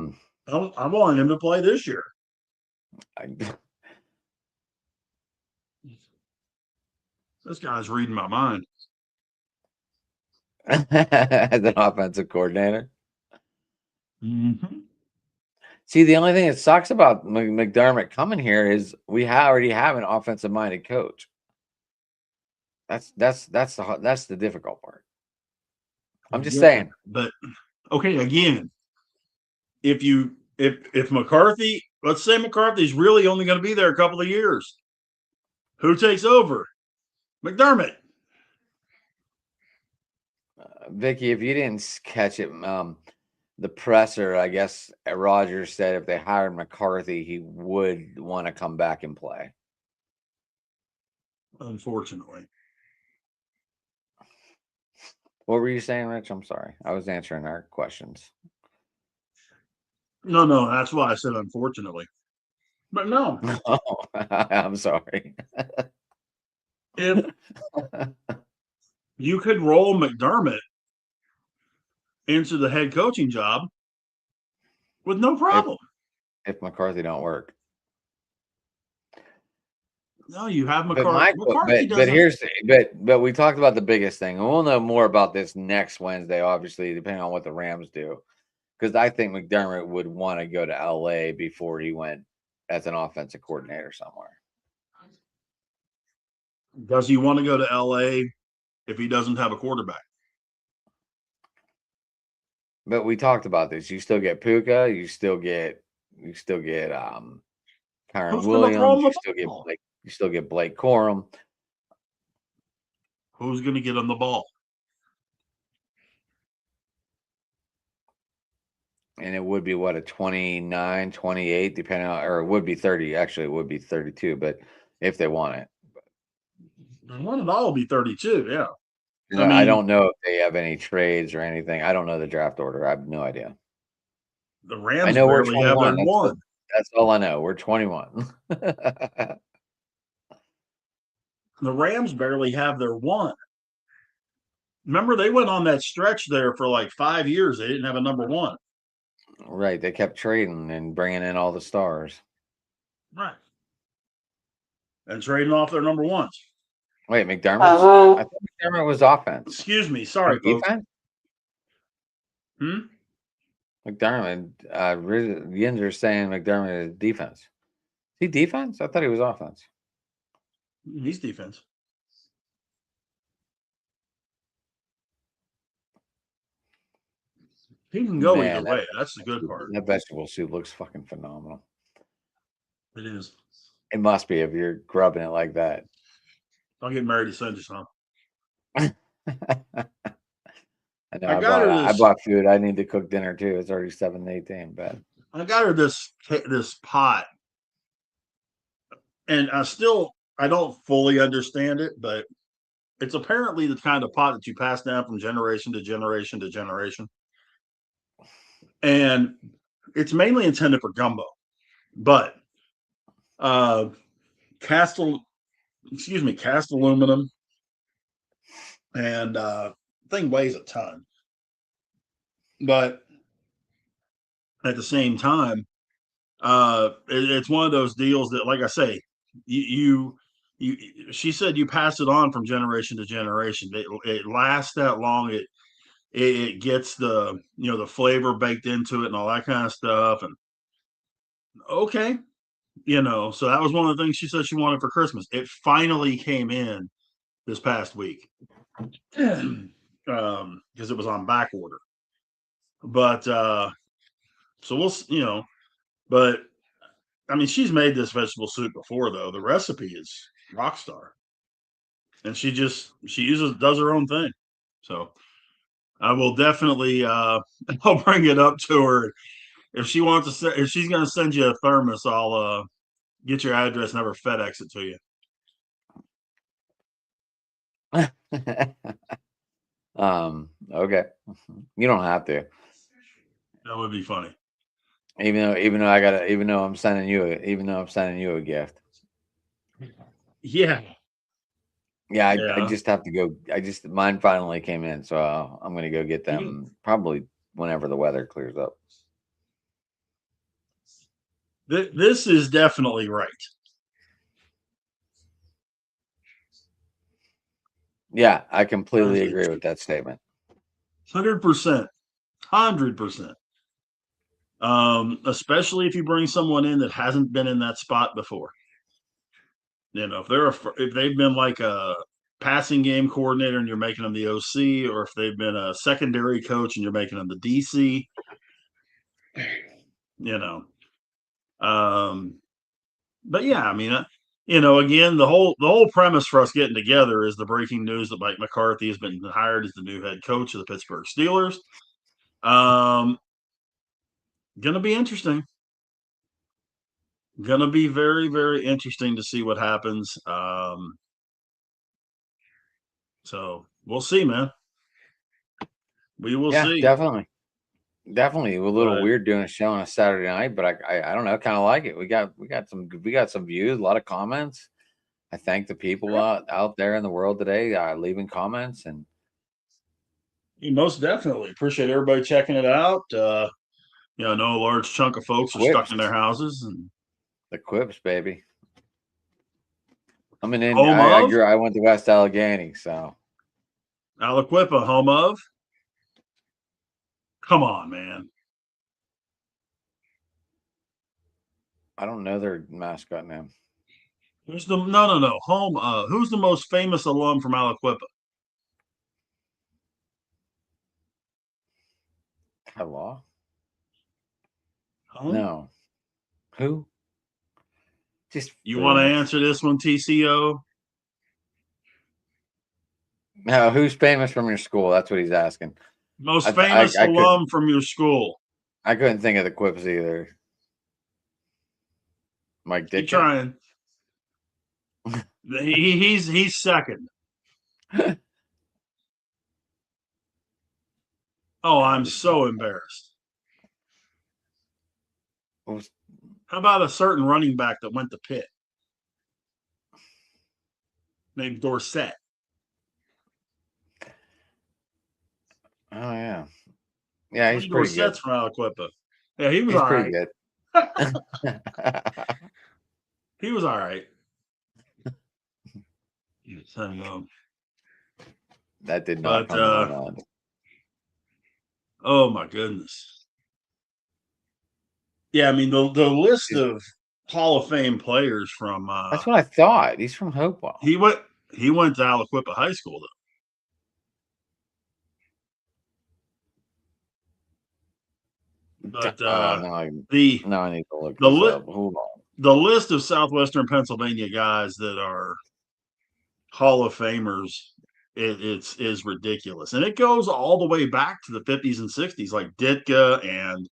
want him to play this year. This guy's reading my mind. As an offensive coordinator. Mm-hmm. See, the only thing that sucks about McDermott coming here is we already have an offensive-minded coach. That's the difficult part. I'm just saying. But okay, again, if McCarthy, let's say McCarthy's really only going to be there a couple of years, who takes over? McDermott. Vicky, if you didn't catch it, the presser, I guess Rodgers said if they hired McCarthy, he would want to come back and play. Unfortunately. What were you saying, Rich? I'm sorry. I was answering our questions. No, that's why I said unfortunately. But no, Oh, I'm sorry. if you could roll McDermott into the head coaching job with no problem. If McCarthy don't work. No, you have But McCarthy. McCarthy doesn't. but we talked about the biggest thing, and we'll know more about this next Wednesday, obviously, depending on what the Rams do. Because I think McDermott would want to go to LA before he went as an offensive coordinator somewhere. Does he want to go to LA if he doesn't have a quarterback? But we talked about this. You still get Puka, you still get Kyron Who's gonna throw him Williams, the you still get Blake Corum. Who's going to get him the ball? And it would be what, a 29, 28, depending on, or it would be 30. Actually, it would be 32, but if they want it. One and all will be 32, yeah. I don't know if they have any trades or anything. I don't know the draft order. I have no idea. The Rams I know we're barely have 21. their one. That's all I know. We're 21. The Rams barely have their one. Remember, they went on that stretch there for like 5 years. They didn't have a number one. Right. They kept trading and bringing in all the stars. Right. And trading off their number ones. Wait, McDermott? I thought McDermott was offense. Excuse me. Sorry, folks. Defense? McDermott, Yinzer's saying McDermott is defense. Is he defense? I thought he was offense. He's defense. He can go either way. That's the good part. That vegetable soup looks fucking phenomenal. It is. It must be if you're grubbing it like that. I'll get married to send you some. I know. I bought food. I need to cook dinner too. It's already 7:18. But I got her this pot, and I don't fully understand it, but it's apparently the kind of pot that you pass down from generation to generation to generation, and it's mainly intended for gumbo, but cast aluminum, and thing weighs a ton. But at the same time, it's one of those deals that, like I say, she said you pass it on from generation to generation. It lasts that long. It gets the flavor baked into it and all that kind of stuff. And okay, so that was one of the things she said she wanted for Christmas. It finally came in this past week, because it was on back order. But so we'll, but I mean, she's made this vegetable soup before, though. The recipe is rock star, and she does her own thing. So I will definitely I'll bring it up to her if she wants to. If she's going to send you a thermos, I'll get your address and have her FedEx it to you. Okay, you don't have to. That would be funny. Even though I'm sending you a gift. Yeah. Yeah, I just have to go. Mine finally came in, so I'm going to go get them probably whenever the weather clears up. This is definitely right. Yeah, I completely agree with that statement. 100%. 100%. Especially if you bring someone in that hasn't been in that spot before. If they've been like a passing game coordinator and you're making them the OC, or if they've been a secondary coach and you're making them the DC, but yeah, I mean, again, the whole premise for us getting together is the breaking news that Mike McCarthy has been hired as the new head coach of the Pittsburgh Steelers. Gonna be interesting. Gonna be very, very interesting to see what happens. So we'll see, man. We will see. Definitely. Definitely a little weird doing a show on a Saturday night, but I don't know, kind of like it. We got some views, a lot of comments. I thank the people out there in the world today leaving comments, and most definitely appreciate everybody checking it out. I know a large chunk of folks are stuck in their houses, and the quips, baby. I mean, I went to West Allegheny, so Aliquippa, home of. Come on, man. I don't know their mascot name. Who's the no home? Who's the most famous alum from Aliquippa? Law? Huh? No. Who? Just you want to answer this one, TCO? No, who's famous from your school? That's what he's asking. Most famous alum from your school. I couldn't think of the quips either. Mike Ditka? Keep trying. he's second. Oh, I'm so embarrassed. How about a certain running back that went to Pitt named Dorsett? Oh yeah, yeah, he's pretty Dorsett's good. from Aliquippa. Yeah, he was he's all pretty right. Good. He was all right. That did not come to my mind. Oh my goodness. Yeah, I mean the list of Hall of Fame players from that's what I thought. He's from Hopewell. He went to Aliquippa High School though. But now I need to look this up. Hold on. The list of Southwestern Pennsylvania guys that are Hall of Famers is ridiculous, and it goes all the way back to the 50s and 60s, like Ditka and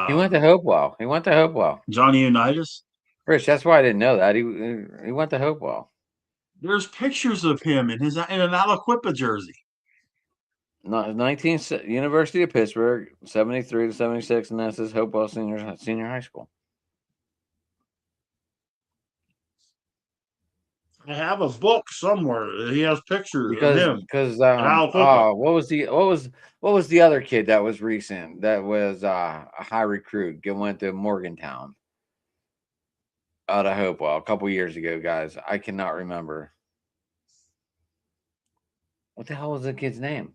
he went to Hopewell. Johnny Unitas. Rich, that's why I didn't know that he went to Hopewell. There's pictures of him in an Aliquippa jersey. 19th University of Pittsburgh, 73 to 76, and that says Hopewell Senior High School. I have a book somewhere. He has pictures of him. Because what was the other kid that was recent? That was a high recruit. Went to Morgantown out of Hopewell a couple years ago, guys. I cannot remember. What the hell was the kid's name?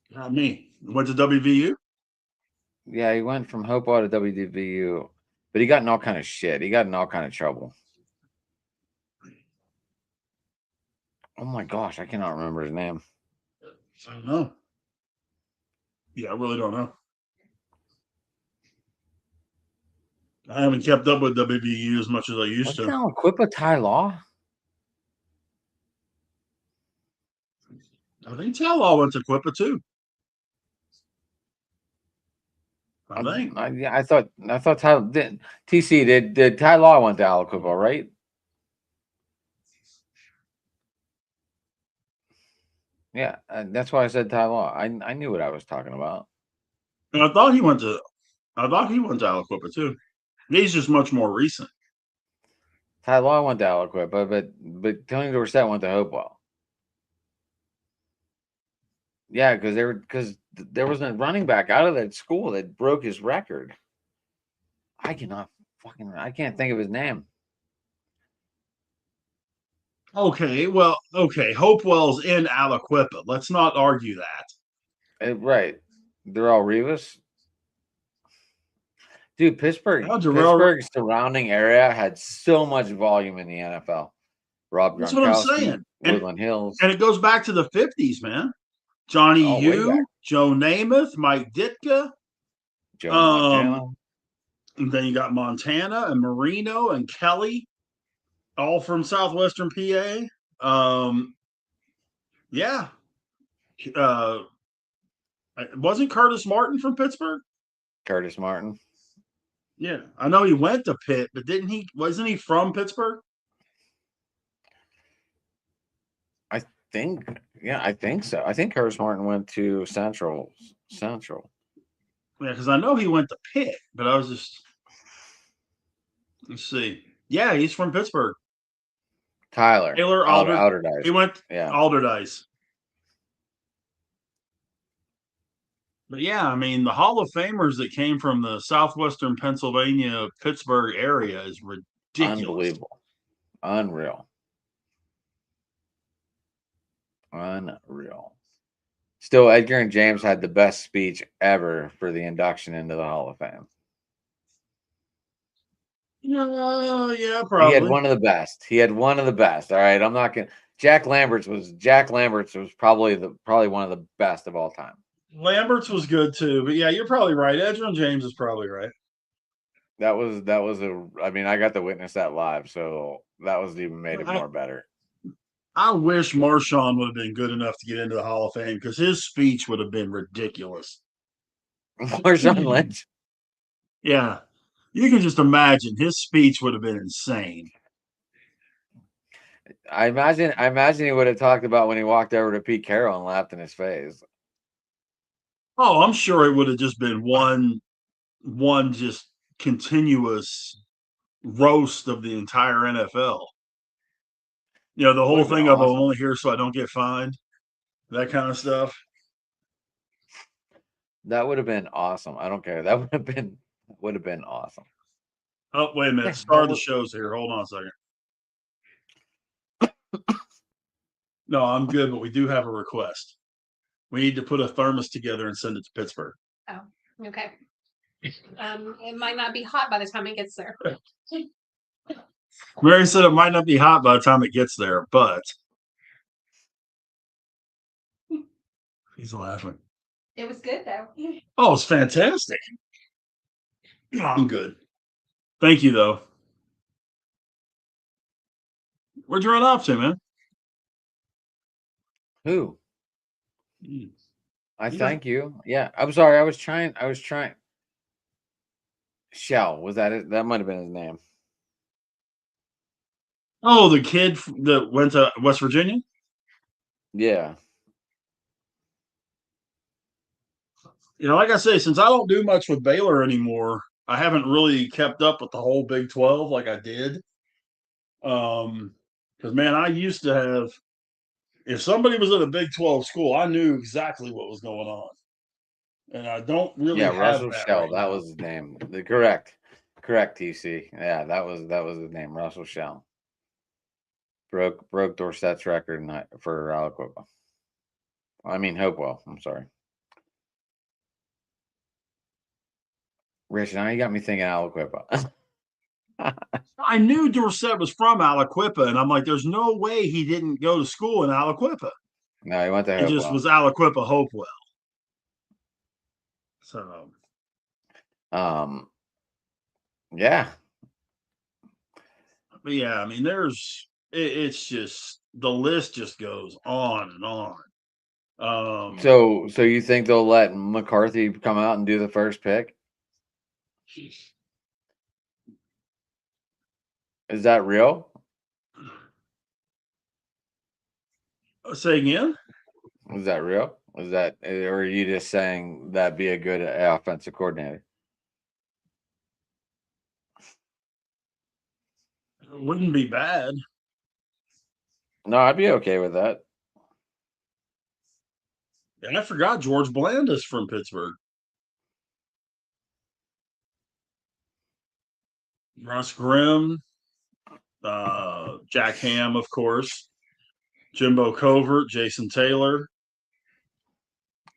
Not me. Went to WVU? Yeah, he went from Hopewell to WVU, but he got in all kind of shit. He got in all kind of trouble. Oh my gosh, I cannot remember his name. I don't know. Yeah, I really don't know. I haven't kept up with WVU as much as I used to. Aliquippa Ty Law? I think Ty Law went to Quippa too. I think. I thought TC did Ty Law went to Aliquippa, right? Yeah, that's why I said Ty Law. I knew what I was talking about. And I thought he went to Aliquippa too. He's just much more recent. Ty Law went to Aliquippa, but Tony Dorsett went to Hopewell. Yeah, because there was a running back out of that school that broke his record. I can't think of his name. Okay, Hopewell's in Aliquippa. Let's not argue that. Right. They're all Rivas. Dude, Pittsburgh's surrounding area had so much volume in the NFL. Rob Gronkowski, that's what I'm saying. Woodland Hills. And it goes back to the 50s, man. Johnny Yu, Joe Namath, Mike Ditka. Joe Montana. And then you got Montana and Marino and Kelly, all from Southwestern PA. Yeah. Wasn't Curtis Martin from Pittsburgh? Curtis Martin. Yeah. I know he went to Pitt, but wasn't he from Pittsburgh? think, yeah, I think so. I think Curtis Martin went to Central. Yeah, because I know he went to Pitt, but I was just let's see. Yeah, he's from Pittsburgh. Tyler Taylor Alderdice. He went Yeah. Alderdice. But yeah, I mean, the Hall of Famers that came from the southwestern Pennsylvania, Pittsburgh area is ridiculous. Unbelievable. Unreal. Still, Edgar and James had the best speech ever for the induction into the Hall of Fame. Yeah, probably. He had one of the best. All right. I'm not gonna Jack Lambert's was probably one of the best of all time. Lambert's was good too, but yeah, you're probably right. Edgar and James is probably right. I mean, I got to witness that live, so that was even made it more better. I wish Marshawn would have been good enough to get into the Hall of Fame because his speech would have been ridiculous. Marshawn Lynch? Yeah. You can just imagine his speech would have been insane. I imagine he would have talked about when he walked over to Pete Carroll and laughed in his face. Oh, I'm sure it would have just been one just continuous roast of the entire NFL. You know, the whole thing of I'm only here so I don't get fined, that kind of stuff. That would have been awesome. I don't care. That would have been awesome. Oh, wait a minute. Star of the show's here. Hold on a second. No, I'm good, but we do have a request. We need to put a thermos together and send it to Pittsburgh. Oh, okay. It might not be hot by the time it gets there. Mary said it might not be hot by the time it gets there, but he's laughing. It was good though. Oh, it's fantastic. I'm good. Thank you, though. Where'd you run off to, man? Who? Thank you. Yeah, I'm sorry. I was trying. Shell, was that it? That might have been his name. Oh, the kid that went to West Virginia? Yeah. You know, like I say, since I don't do much with Baylor anymore, I haven't really kept up with the whole Big 12 like I did. Because, man, I used to have, if somebody was at a Big 12 school, I knew exactly what was going on. And I don't really have Russell that Shell. right That now. was his name. Correct, TC. Yeah, that was his name. Russell Shell broke Dorsett's record for Aliquippa. I mean Hopewell. I'm sorry, Rich. Now you got me thinking Aliquippa. I knew Dorsett was from Aliquippa, and I'm like, there's no way he didn't go to school in Aliquippa. No, he went to Hopewell. He just was Aliquippa Hopewell. So, yeah. But yeah, I mean, it's just the list just goes on and on. So you think they'll let McCarthy come out and do the first pick? Is that real? Say again? Is that real? Or are you just saying that'd be a good offensive coordinator? It wouldn't be bad. No, I'd be okay with that. And I forgot George Blandis from Pittsburgh. Russ Grimm, Jack Ham, of course, Jimbo Covert, Jason Taylor.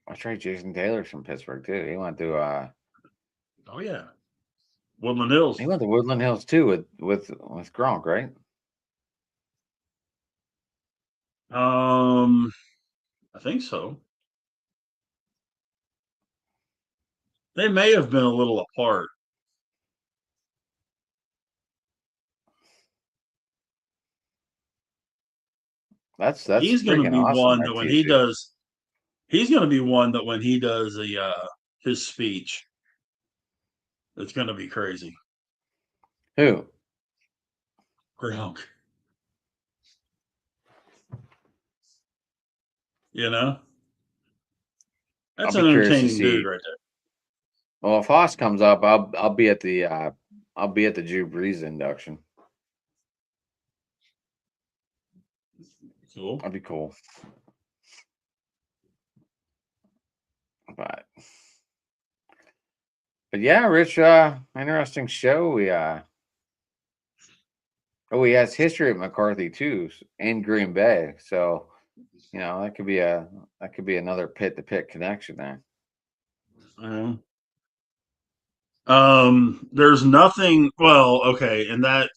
That's right, Jason Taylor's from Pittsburgh too. He went to oh yeah, Woodland Hills. He went to Woodland Hills too with Gronk, right? I think so. They may have been a little apart. That's he's going to be awesome, one that when he does. He's going to be one that when he does his speech, it's going to be crazy. Who? Gronk. You know, that's I'll an be curious to entertaining dude see. right there. Well, if Haas comes up, I'll be at the Drew Brees induction. Cool. That'd be cool. But yeah, Rich, interesting show. He has history at McCarthy too, and Green Bay. So, that could be another pit to pit connection there. There's nothing. Well, okay, and that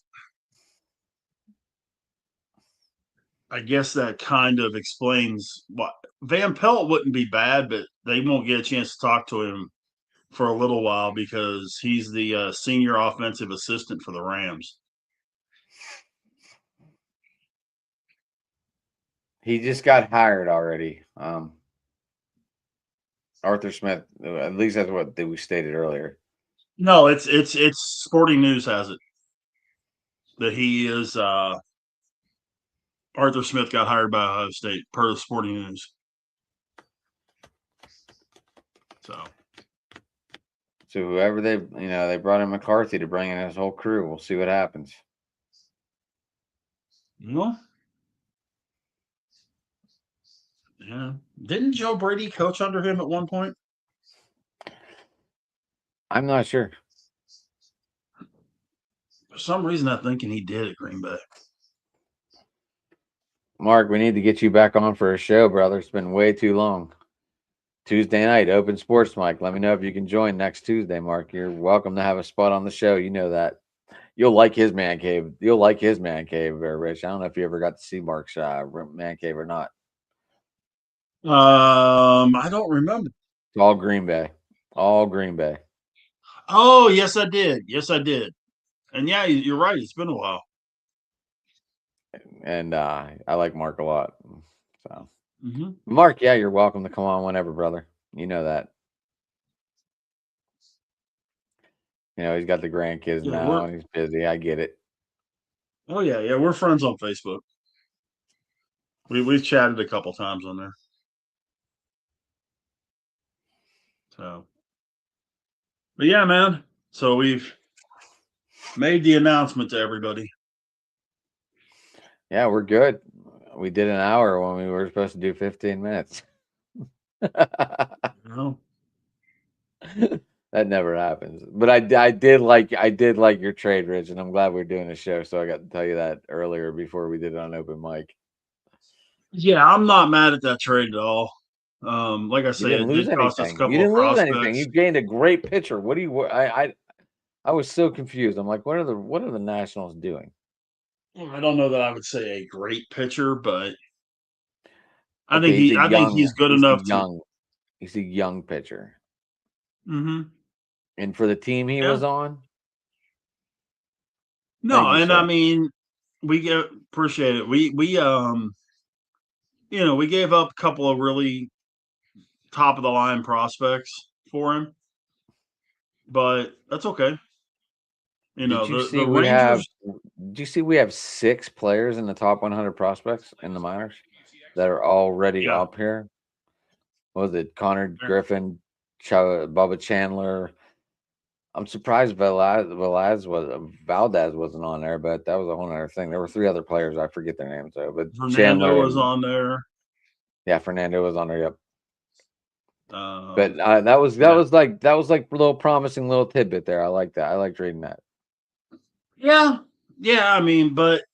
I guess that kind of explains what Van Pelt wouldn't be bad, but they won't get a chance to talk to him for a little while because he's the senior offensive assistant for the Rams. He just got hired already. Arthur Smith, at least that's what we stated earlier. No, it's Sporting News has it that he is Arthur Smith got hired by Ohio State per the Sporting News. So whoever they brought in McCarthy to bring in his whole crew. We'll see what happens. Well, yeah. Didn't Joe Brady coach under him at one point? I'm not sure. For some reason, I'm thinking he did at Green Bay. Mark, we need to get you back on for a show, brother. It's been way too long. Tuesday night, Open Sports Mike. Let me know if you can join next Tuesday, Mark. You're welcome to have a spot on the show. You know that. You'll like his man cave. You'll like his man cave, Rich. I don't know if you ever got to see Mark's man cave or not. I don't remember. It's all Green Bay. All Green Bay. Oh, yes, I did. Yes, I did. And yeah, you're right. It's been a while. And I like Mark a lot. So, Mm-hmm. Mark, yeah, you're welcome to come on whenever, brother. You know that. He's got the grandkids now and he's busy. I get it. Oh yeah, we're friends on Facebook. We've chatted a couple times on there. So, but yeah, man. So we've made the announcement to everybody. Yeah, we're good. We did an hour when we were supposed to do 15 minutes. No. That never happens. But I did like your trade, Rich, and I'm glad we're doing a show. So I got to tell you that earlier before we did it on open mic. Yeah, I'm not mad at that trade at all. Like I said, You didn't it lose did cost us a anything. couple You didn't of lose prospects. anything. You gained a great pitcher. What do you? I was so confused. I'm like, what are the Nationals doing? I don't know that I would say a great pitcher, but I Okay, think he's good enough to. He's a young pitcher. Mm-hmm. And for the team he was on. No, and sir. I mean, we appreciate it. We we gave up a couple of really top of the line prospects for him, but that's okay. Did you see the Rangers. Did you see we have 6 players in the top 100 prospects in the minors that are already up here? What was it? Connor Griffin, Bubba Chandler. I'm surprised Valdez wasn't on there, but that was a whole other thing. There were 3 other players. I forget their names though, but Fernando Chandler was on there. Yeah, Fernando was on there. Yep. But that was like a little promising little tidbit there. I like that. I liked reading that. Yeah. I mean, but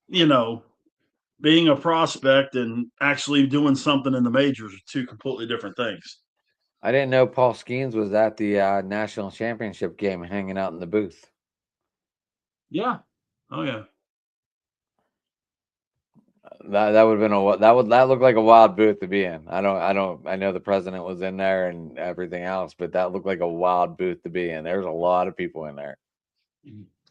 being a prospect and actually doing something in the majors are 2 completely different things. I didn't know Paul Skeens was at the national championship game, hanging out in the booth. Yeah. Oh yeah. That would have been that looked like a wild booth to be in. I know the president was in there and everything else, but that looked like a wild booth to be in. There's a lot of people in there.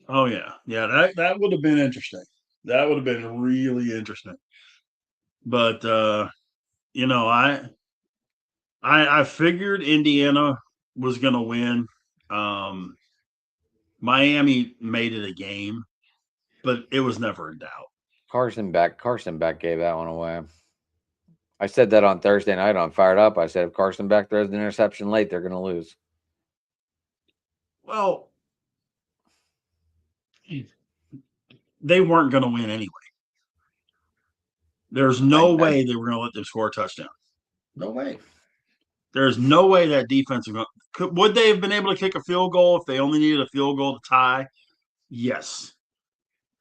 Oh yeah. That would have been interesting. That would have been really interesting. But I figured Indiana was going to win. Miami made it a game, but it was never in doubt. Carson Beck gave that one away. I said that on Thursday night on Fired Up. I said if Carson Beck throws an interception late, they're going to lose. Well, they weren't going to win anyway. There's no way they were going to let them score a touchdown. No way. There's no way that defense would they have been able to kick a field goal if they only needed a field goal to tie? Yes.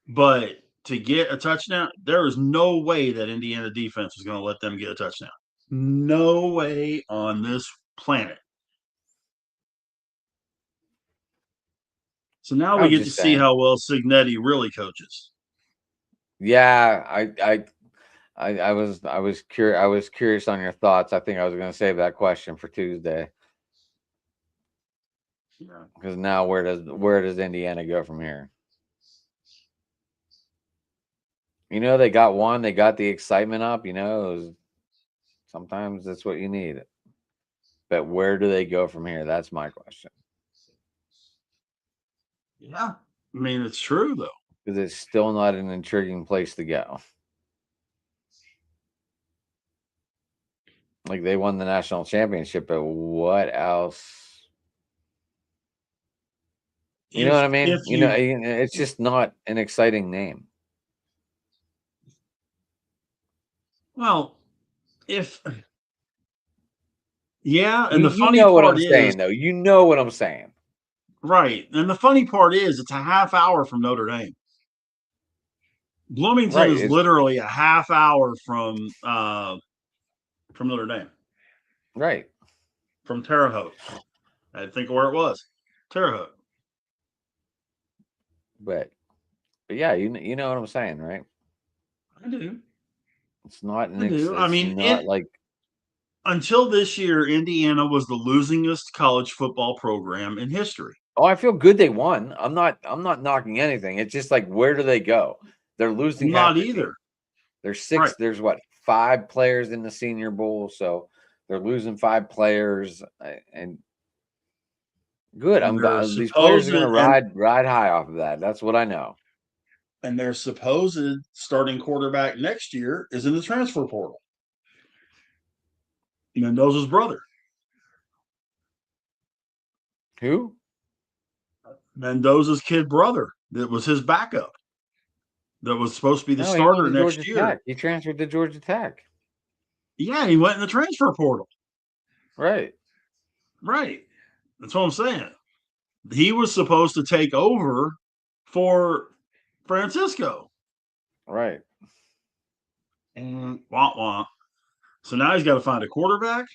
But to get a touchdown, there is no way that Indiana defense was going to let them get a touchdown. No way on this planet. So now we get to see how well Cignetti really coaches. Yeah, I was curious on your thoughts. I think I was going to save that question for Tuesday. Yeah. Because now where does Indiana go from here? They got one. They got the excitement up. Sometimes that's what you need. But where do they go from here? That's my question. Yeah, I mean it's true though. Because it's still not an intriguing place to go. Like they won the national championship, but what else? You know what I mean? It's just not an exciting name. Well, and the funny you know what part I'm is, saying, though. You know what I'm saying, right? And the funny part is, it's a half hour from Notre Dame. Bloomington is literally a half hour from Notre Dame. Right. From Terre Haute. I think where it was. Terre Haute. But yeah, you know what I'm saying, right? I do. It's not until this year, Indiana was the losingest college football program in history. Oh, I feel good they won. I'm not knocking anything. It's just like, where do they go? They're losing. Not either. There's 6. Right. There's 5 players in the Senior Bowl, so they're losing 5 players. And good. These players are going to ride high off of that. That's what I know. And their supposed starting quarterback next year is in the transfer portal. Mendoza's brother. Who? Mendoza's kid brother. That was his backup. That was supposed to be the starter next year. Tech. He transferred to Georgia Tech. Yeah, he went in the transfer portal. Right. Right. That's what I'm saying. He was supposed to take over for Francisco. Right. And wah. So now he's got to find a quarterback.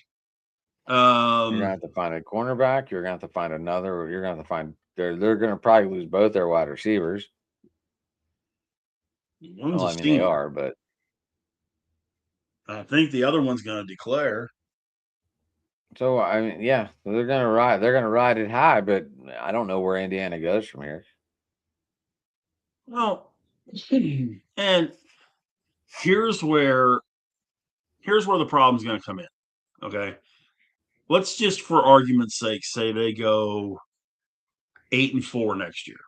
You're gonna have to find a cornerback. You're gonna have to find another. You're gonna have to find. They're gonna probably lose both their wide receivers. They are, but I think the other one's gonna declare. So yeah, they're gonna ride. They're gonna ride it high, but I don't know where Indiana goes from here. Well, and here's where the problem's gonna come in. Okay. Let's just, for argument's sake, say they go 8-4 next year.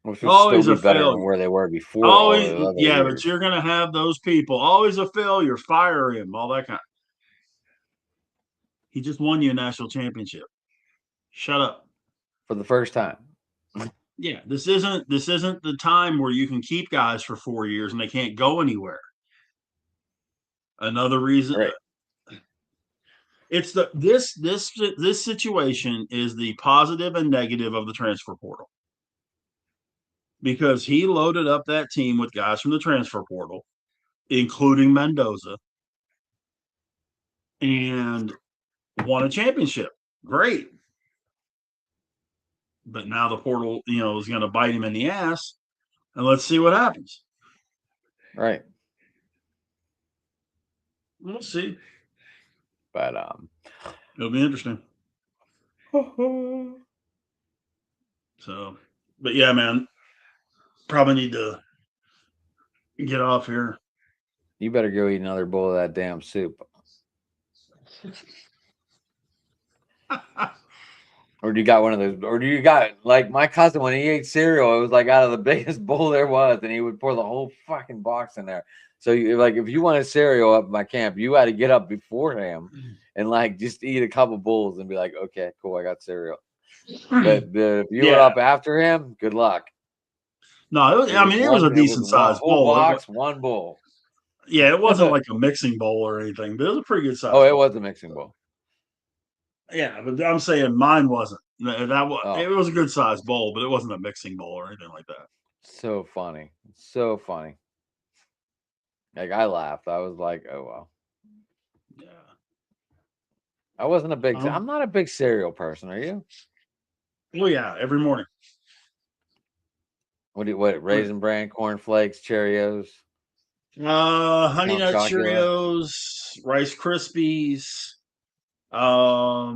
Which would still be better than where they were before. But you're going to have those people. Always a failure. Fire him. All that kind. He just won you a national championship. Shut up. For the first time. Yeah, this isn't the time where you can keep guys for 4 years and they can't go anywhere. Another reason. Right. It's this situation is the positive and negative of the transfer portal. Because he loaded up that team with guys from the transfer portal, including Mendoza, and won a championship. Great. But now the portal, is going to bite him in the ass, and let's see what happens. Right. We'll see. But it'll be interesting. So, but yeah, man, probably need to get off here. You better go eat another bowl of that damn soup. Or do you got one of those? Or do you got like my cousin when he ate cereal? It was like out of the biggest bowl there was, and he would pour the whole fucking box in there. So you like if you wanted cereal up my camp, you had to get up before him and like just eat a couple bowls and be like, okay, cool, I got cereal. But if you were up after him, good luck. No, it was a decent sized whole bowl. box, one bowl. Yeah, it wasn't like a mixing bowl or anything, but it was a pretty good size. Oh, it was a mixing bowl. Yeah, but I'm saying mine wasn't. It was a good sized bowl, but it wasn't a mixing bowl or anything like that. So funny, so funny. Like I laughed. I was like, oh well. Yeah. I wasn't a big. I'm not a big cereal person. Are you? Well, yeah, every morning. What? Raisin Bran, Corn Flakes, Cheerios. Honey Nut Cheerios, Rice Krispies. Now,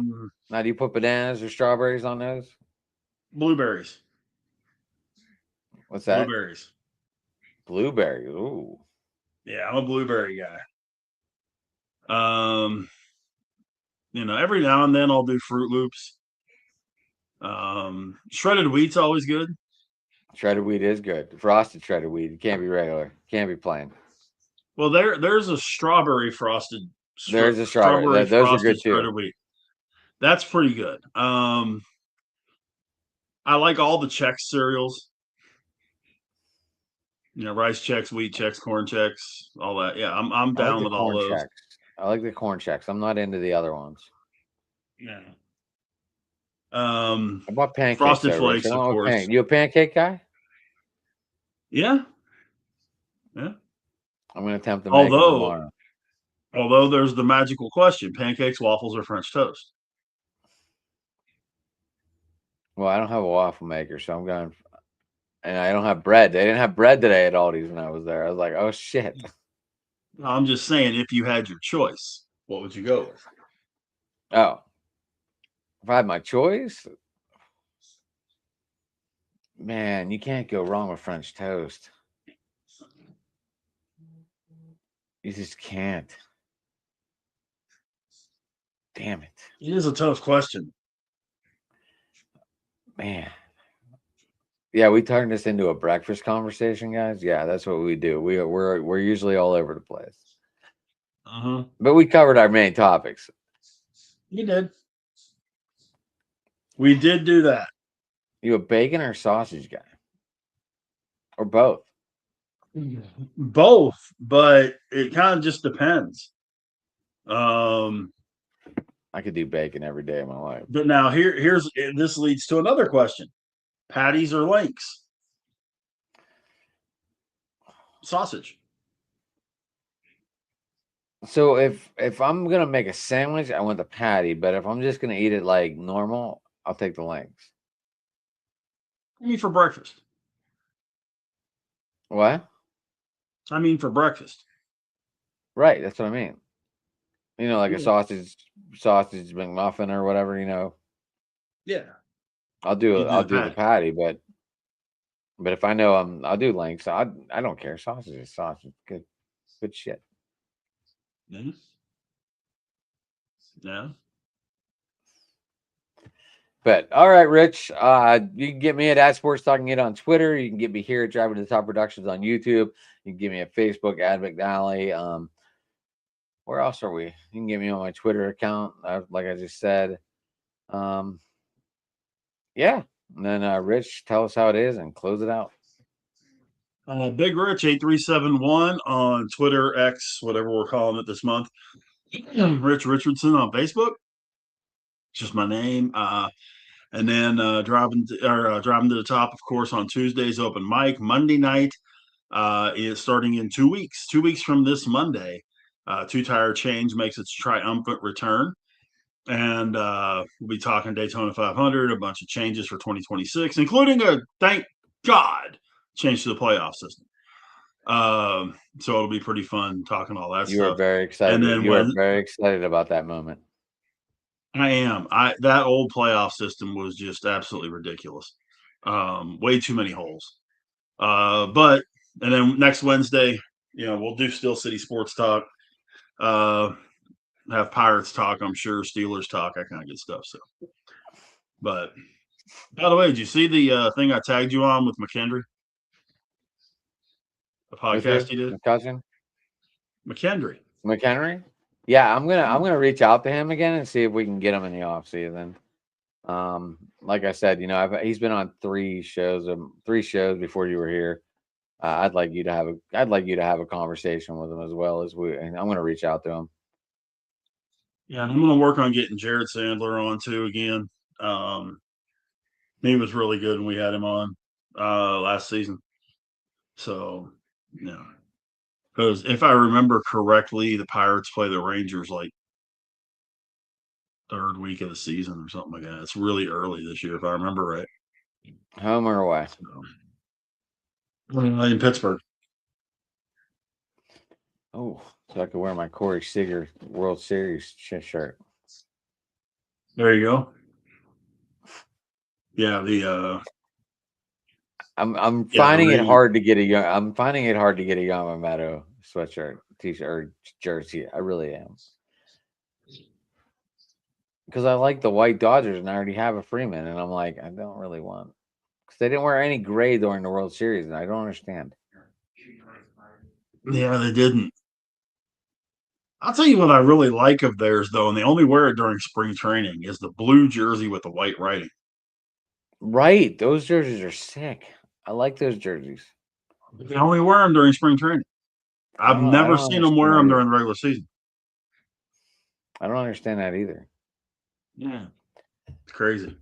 do you put bananas or strawberries on those? Blueberries. What's that? Blueberries. Blueberries. Ooh. Yeah, I'm a blueberry guy. Every now and then I'll do Fruit Loops. Shredded wheat's always good. Shredded wheat is good. Frosted shredded wheat. It can't be regular. Can't be plain. Well, there's a strawberry frosted. There's a strawberry. Those are good too. Wheat. That's pretty good. I like all the Chex cereals. Rice Chex, wheat Chex, corn Chex, all that. Yeah, I'm down with all those. Chex. I like the corn Chex. I'm not into the other ones. Yeah. I bought pancakes. Frosted Flakes, of course. You a pancake guy? Yeah. Yeah. I'm going to attempt to make them tomorrow. Although there's the magical question: pancakes, waffles, or French toast? Well, I don't have a waffle maker, so I'm going. And I don't have bread. They didn't have bread today at Aldi's when I was there. I was like, oh shit. I'm just saying, if you had your choice, what would you go with? Oh, if I had my choice, man, you can't go wrong with French toast. You just can't. Damn it. It is a tough question. Man. Yeah, we turned this into a breakfast conversation, guys. Yeah, that's what we do. We're usually all over the place. But we covered our main topics. You did. We did do that. You a bacon or sausage guy? Or both? Both, but it kind of just depends. I could do bacon every day of my life. But now this leads to another question. Patties or links? Sausage. So if I'm gonna make a sandwich, I want the patty. But if I'm just gonna eat it like normal, I'll take the links. I mean for breakfast. What? I mean for breakfast. Right, that's what I mean. Like a sausage McMuffin or whatever. Yeah. I'll do the patty, but if I know I'll do links. I don't care. Sausage is sausage. Good shit. Yeah. Yeah. But all right, Rich. You can get me at Sports Talking It on Twitter. You can get me here at Driving to the Top Productions on YouTube. You can get me at Facebook at McNally. Where else are we? You can get me on my Twitter account, like I just said. Yeah. And then Rich, tell us how it is and close it out. Big Rich 8371 on Twitter, X, whatever we're calling it this month. Rich Richardson on Facebook. Just my name. And then driving to the top, of course, on Tuesdays, open mic. Monday night is starting in 2 weeks. 2 weeks from this Monday. Two Tire Change makes its triumphant return. And we'll be talking Daytona 500, a bunch of changes for 2026, including thank God, change to the playoff system. So it'll be pretty fun talking all that stuff. You are very excited. You are very excited about that moment. I am. That old playoff system was just absolutely ridiculous. Way too many holes. And then next Wednesday, we'll do Steel City Sports Talk. Have Pirates talk, I'm sure, Steelers talk, that kind of good stuff. So But by the way, did you see the thing I tagged you on with McKendry? The With who? podcast he did? McCutcheon? McKendry. McHenry? Yeah, I'm gonna reach out to him again and see if we can get him in the off season. Like I said, he's been on 3 shows before you were here. I'd like you to have a conversation with him as well and I'm gonna reach out to him. Yeah, and I'm going to work on getting Jared Sandler on too again. He was really good when we had him on last season. So, yeah. Because if I remember correctly, the Pirates play the Rangers like 3rd week of the season or something like that. It's really early this year, if I remember right. Home or away? So, in Pittsburgh. Oh, so I could wear my Corey Seager World Series shirt. There you go. Yeah, I'm Yeah, finding it the- hard to get a Yamamoto sweatshirt, t-shirt, or jersey. I really am. Because I like the white Dodgers and I already have a Freeman, and I'm like, I don't really want, because they didn't wear any gray during the World Series, and I don't understand. yeah, they didn't. I'll tell you what I really like of theirs, though, and they only wear it during spring training, is the blue jersey with the white writing. Right, those jerseys are sick. I like those jerseys. They only wear them during spring training. I've I never don't seen them wear them understand during the regular season. I don't understand that either. Yeah, it's crazy.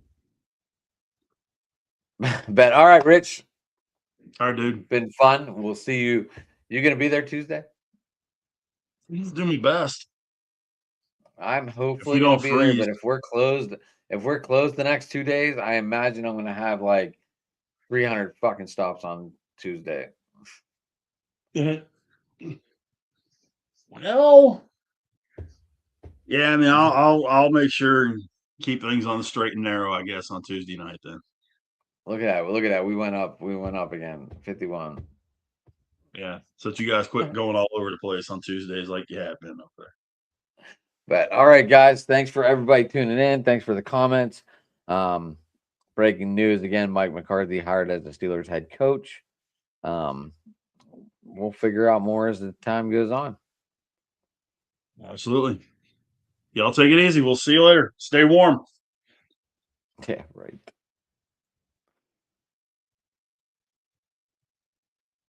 But all right, Rich, All right, dude. been fun. We'll see you. You gonna be there Tuesday? I'll do my best. I'm hopefully gonna don't be there, freeze. but if we're closed the next 2 days, I imagine I'm gonna have like 300 fucking stops on Tuesday. Well, yeah, I mean, I'll make sure and keep things on the straight and narrow, I guess, on Tuesday night then. Look at that. We went up again. 51. Yeah, so that you guys quit going all over the place on Tuesdays like you have been up there. But all right, guys, thanks for everybody tuning in. Thanks for the comments. Breaking news again: Mike McCarthy hired as the Steelers head coach. We'll figure out more as the time goes on. Absolutely. Y'all take it easy. We'll see you later. Stay warm. Yeah, right.